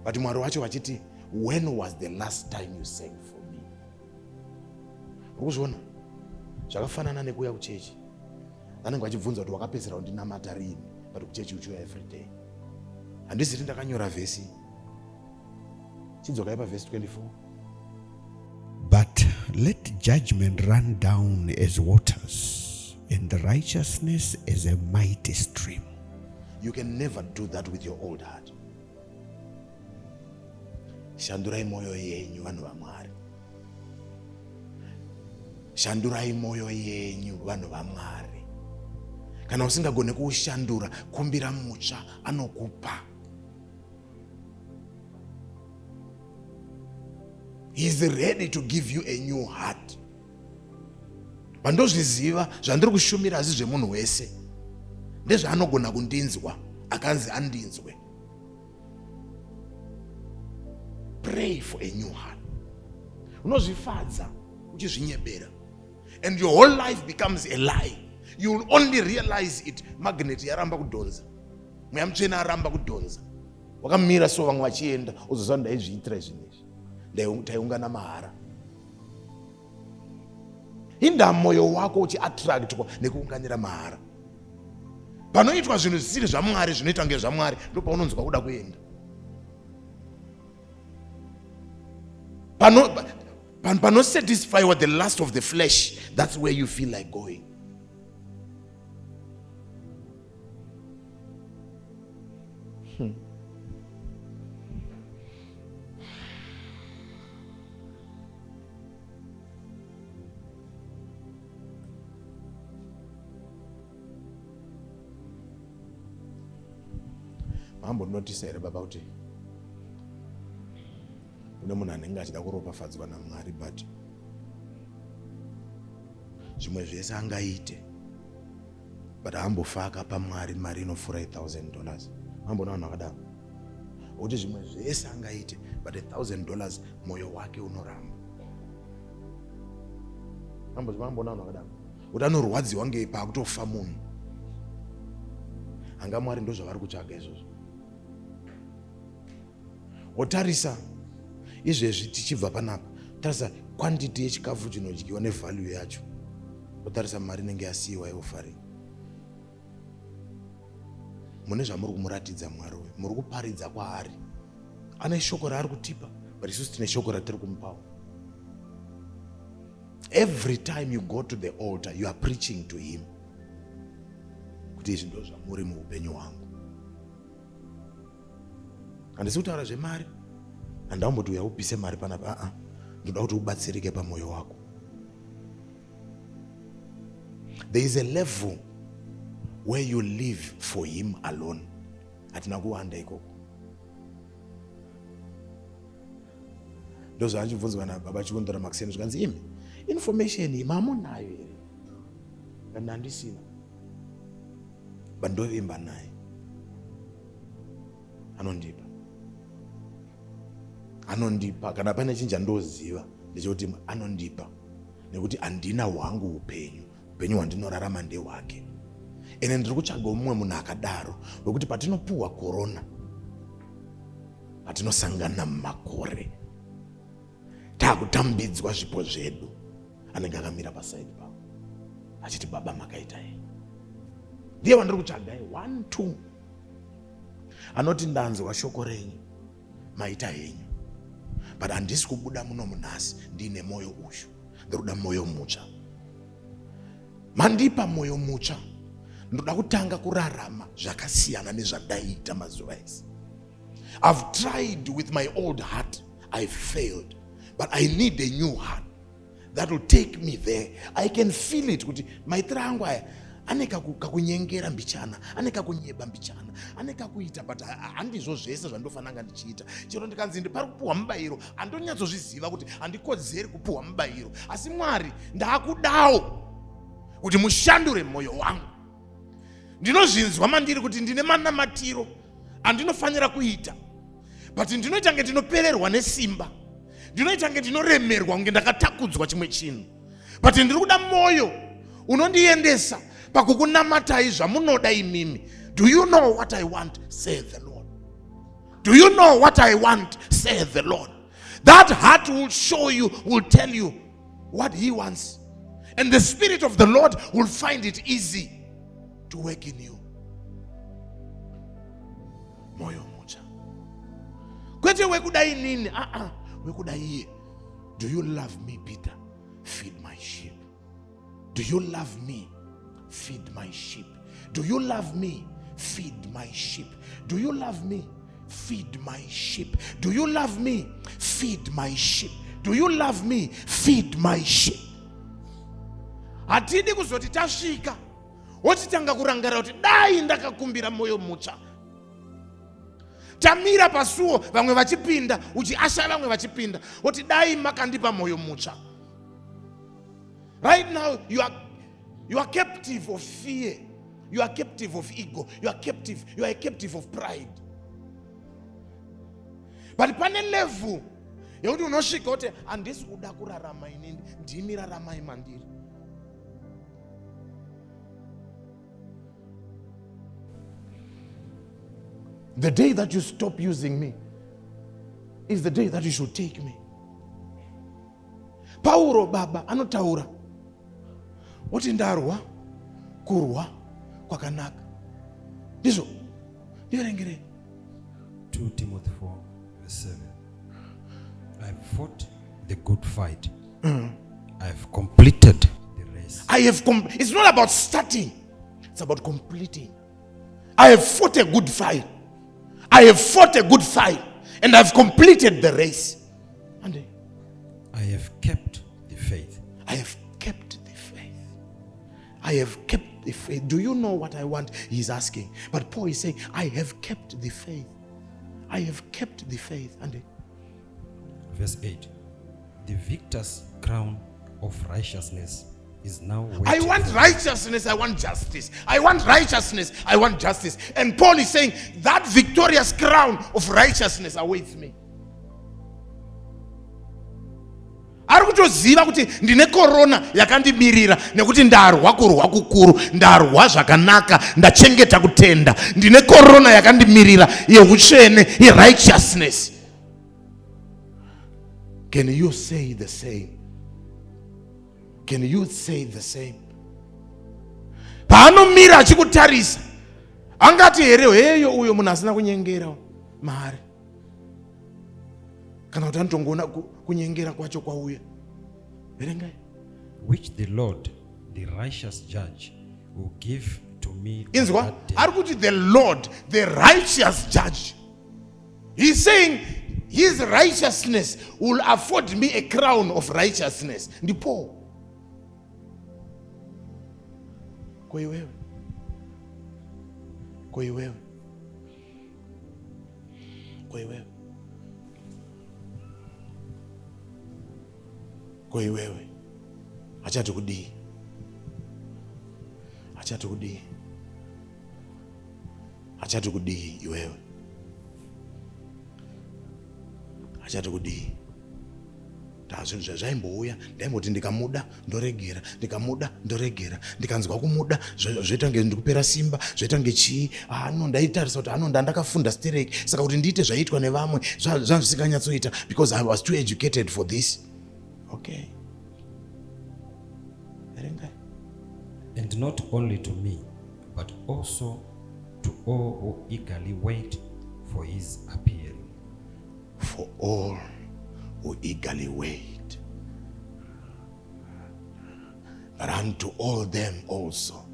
Speaker 2: But Mwari wacho wachiti, when was the last time you sang for me? Urikuzviona? Zvakafanana nekuya kuchechi. Anenge achibvunza kuti wakapedzera kundinamata rini, but kuchechi uchiuya every day. Handiziti ndakanyora vhesi. Chidzoka ipa verse 24.
Speaker 1: But let judgment run down as waters, and righteousness as a mighty stream.
Speaker 2: You can never do that with your old heart. Shandurai moyo yenyu vanhu vaMwari. Shandurai moyo yenyu vanhu vaMwari. Kana usingagone kuushandura, kumbira mutsva anokupa. He is ready to give you a new heart. Pandozviziva zvandiri kushumira asi zvemunhu wese. Ndezvaanogona kundinzwa, akanzi andinzwe. Pray for a new heart. Unozvifadza uchizvinyebera. And your whole life becomes a lie. You will only realize it. Magnet yaramba kudonza. Mweya mutsvene aramba kudonza. Wakamira so vamwe vachienda, uzoziva ndaizviitira zvinezvi. Ndaiungana mahara. Inda moyo wako uchiattractwa nekuunganira mahara. Panoitwa zvinhu zvisiri zvaMwari zvinoitwa ngezvaMwari, ndipo paunonzwa kuda kuenda. Pano satisfy with the lust of the flesh, that's where you feel like going. Mambo notice here baba kuti kune munhu anenge achida kuropafadzwa naMwari, but zvimwe zvese angaite, but ambofaka paMwari mari inofura $1,000. Mamboona vanhu vakadaro kuti zvimwe zvese angaite, but $1,000 moyo wake unoramba. Mamboona vanhu vakadaro kuti anorwadziwa ngeipa akutofa munhu. Hanga Mwari ndo zvavari kutsvaga izvozvo. Otarisa izvezvi tichibva panapa, tarisa quantity yechikafu chinodyiwa nevalue yacho, otarisa mari inenge yasiyiwa yeofari. Mune zvamuri kumuratidza Mwari uyu, muri kuparidza kwaari. Ane shoko raari kutipa, but isusu tine shoko ratiri kumupawo. Every time you go to the altar, you are preaching to him. Kuti izvi ndo zvamuri muupenyu hwangu. Handisi kutaura zvemari, handamboti uya upise mari panapa. Ndoda kuti ubatsirike pamoyo wako. There is a level where you live for him alone. Hatina kuwanda ikoko. Ndo zvanchibvunzwa nababa Chikundara Maxeni zvikanzi imi information mamunayo here. Kana handisina. Bandovimba naye. Anondipa kana pane chinja ndoziva ndechoti anondipa nekuti handina hwangu upenyu hwandinorarama ndehwake. Ene ndiri kutsvaga mumwe munhu akadaro wekuti patinopuhwa korona, patinosangana mumakore, taakutambidzwa zvipo zvedu, anenge akamira pasaidi pavo achiti baba makaita hei. Ndiye wandiri kutsvaga 1, 2 anoti ndanzwa shoko renyu maita henyu, but handisi kubuda muno munhasi ndine moyo uyu, ndiri kuda moyo mutsva. Mandipa moyo mutsva, ndoda kutanga kurarama zvakasiyana nezvandaiita mazuva ese. I've tried with my old heart, I failed. But I need a new heart that will take me there. I can feel it. Maitira angu aya ane kakunyengera mbichana, ane kakunyeba mbichana, ane kakuita, but handizvo zvese zvandofananga ndichiita. Chero ndikanzi ndipari kupuhwa mubayiro, handonyatsozviziva kuti handikodzeri kupuhwa mubayiro. Asi Mwari, ndakudawo kuti mushandure mwoyo wangu. Ndinozvinzwa mandiri kuti ndine manamatiro andinofanira kuita, but ndinoita nge ndinopererwa nesimba, ndinoita nge ndinoremerwa nge ndakatakudzwa chimwe chinhu. But ndiri kuda mwoyo unondiendesa pakukunamatai zvamunoda imimi. Do you know what I want, saith the Lord? Do you know what I want, saith the Lord? That heart will show you, will tell you what he wants. And the Spirit of the Lord will find it easy to work in you. Moyo moja. Kwete wekudai nini? Wekudai iye. Do you love me, Peter? Feed my sheep. Do you love me? Feed my sheep. Do you love me? Feed my sheep. Do you love me? Feed my sheep. Do you love me? Feed my sheep. Do you love me? Feed my sheep. Hatidi kuzoti tasvika wochitanga kurangarira kuti dai ndakakumbira moyo mutsva. Tamira pasuo vamwe vachipinda, uchiasha vamwe vachipinda, woti dai makandipa moyo mutsva. Right now you are captive of fear. You are captive of ego. You are a captive of pride. But pane level yekuti unosvika kuti handisi kuda kurarama inini, ndimi raramai mandiri. The day that you stop using me is the day that you should take me. Paulo baba anotaura woti ndarwa kurwa kwakanaka. Ndizvo ndiverengere
Speaker 1: 2 Timothy 4:7. I have fought the good fight. I have completed the race.
Speaker 2: It's not about starting, it's about completing. I have fought a good fight. I have fought a good fight and I've completed the race. And
Speaker 1: I have kept the faith.
Speaker 2: I have kept the faith. I have kept the faith. Do you know what I want? He's asking. But Paul is saying, I have kept the faith. I have kept the faith. And
Speaker 1: verse 8. The victor's crown of righteousness is now waiting.
Speaker 2: I want righteousness, I want justice. I want righteousness, I want justice. And Paul is saying, that victorious crown of righteousness awaits me. Ari kutoziva kuti ndine corona yakandimirira nekuti ndarwa kurwa kukuru, ndarwa zvakanaka, ndachengeta kutenda. Ndine corona yakandimirira yeutsvene, yerighteousness. Can you say the same? Can you say the same? Paanomira achikutarisa angati here heyo uyo munhu asina kunyengera mari, kana kuti anotongoona kunyengera kwacho kwauya. Verengai.
Speaker 1: Which the Lord, the righteous judge, will give to me.
Speaker 2: Inzwa, ari kuti the Lord, the righteous judge. He's saying his righteousness will afford me a crown of righteousness. Ndipo kwa iwewe, kwa iwewe, kwa iwewe, kwa iwewe, achati kudii, achati kudii, achati kudii iwewe, achati kudii. Zvinhu zvaimbouya ndaimboti ndikamuda ndoregera, ndikamuda ndoregera, ndikanzwa kumuda zvoita nge ndikupera simba, zvoita nge chii, ndaitarisa kuti ndandakafunda stereki, saka kuti ndiite zvaiitwa nevamwe zvanzvisikanyatsoita because I was too educated for this. Okay.
Speaker 1: And not only to me, but also to all who eagerly wait for his appearing.
Speaker 2: For all who eagerly wait, but unto all them also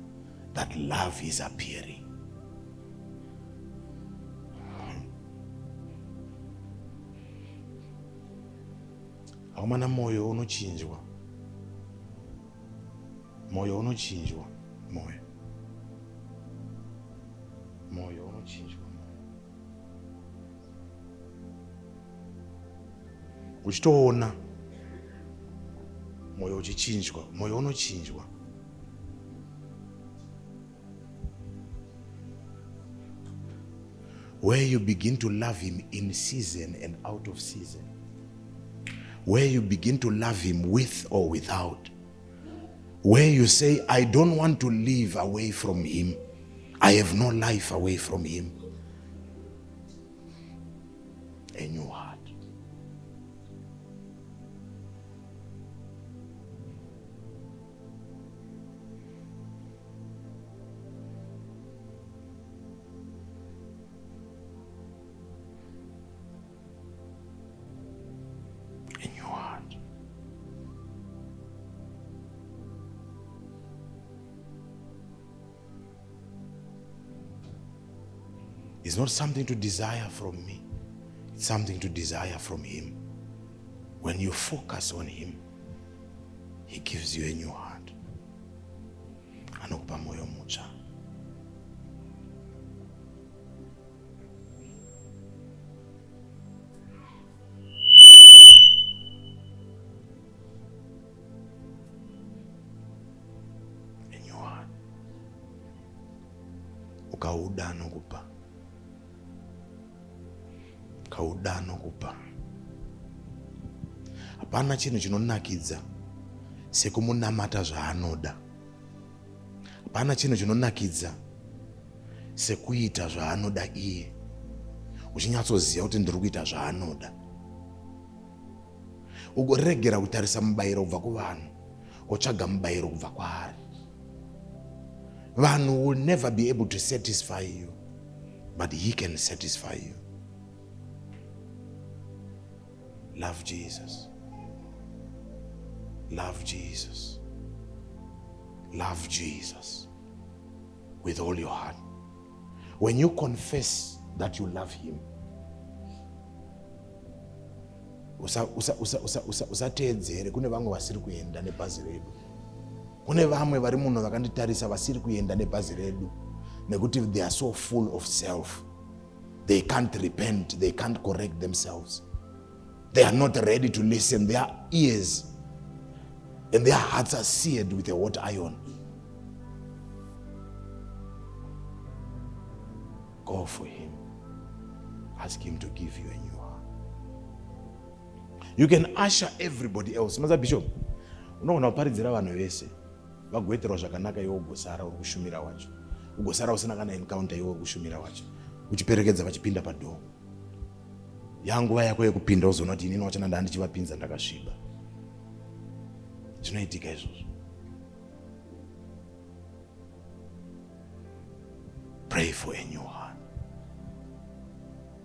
Speaker 2: that love his appearing. Haumana moyo unochinjwa. Moyo unochinjwa. Moyo unochinjwa. Uchitoona moyo uchichinjwa, moyo unochinjwa. Where you begin to love him in season and out of season. Where you begin to love him with or without. Where you say, I don't want to live away from him. I have no life away from him. A new heart. A new heart. It's not something to desire from me. It's something to desire from him. When you focus on him, he gives you a new heart. Anokupa moyo mucha. A new heart. Ukauda anokupa. Kauda anokupa. Hapana chinhu chinonakidza sekumunamata zvaanoda. Hapana chinhu chinonakidza sekuita zvaanoda iye. Uchinyatsoziva kuti ndiri kuita zvaanoda. Ugoregera kutarisa mubayiro kubva kuvanhu, wotsvaga mubayiro kubva kwaari. Vanhu will never be able to satisfy you, but he can satisfy you. Love Jesus. Love Jesus. Love Jesus with all your heart. When you confess that you love him, usateedzere kune vamwe vasiri kuenda nebhazi redu. Kune vamwe vari muno vakanditarisa vasiri kuenda nebhazi redu nekuti they are so full of self. They can't repent, they can't correct themselves. They are not ready to listen. Their ears and their hearts are seared with a hot iron. Go for him. Ask him to give you a new heart. You can usher everybody else. Master Bishop, unoona kuparidzira vanhu vese vagoitira zvakanaka iwe ugosara uri kushumira wacho. Ugosara usina kana encounter iwe kushumira wacho. Uchiperekedza vachipinda padoo. Yanguva yako yekupinda uzoona kuti inini wachana ndandichivapinza ndakasviba. Zvinoitika izvozvo. Pray for a new heart.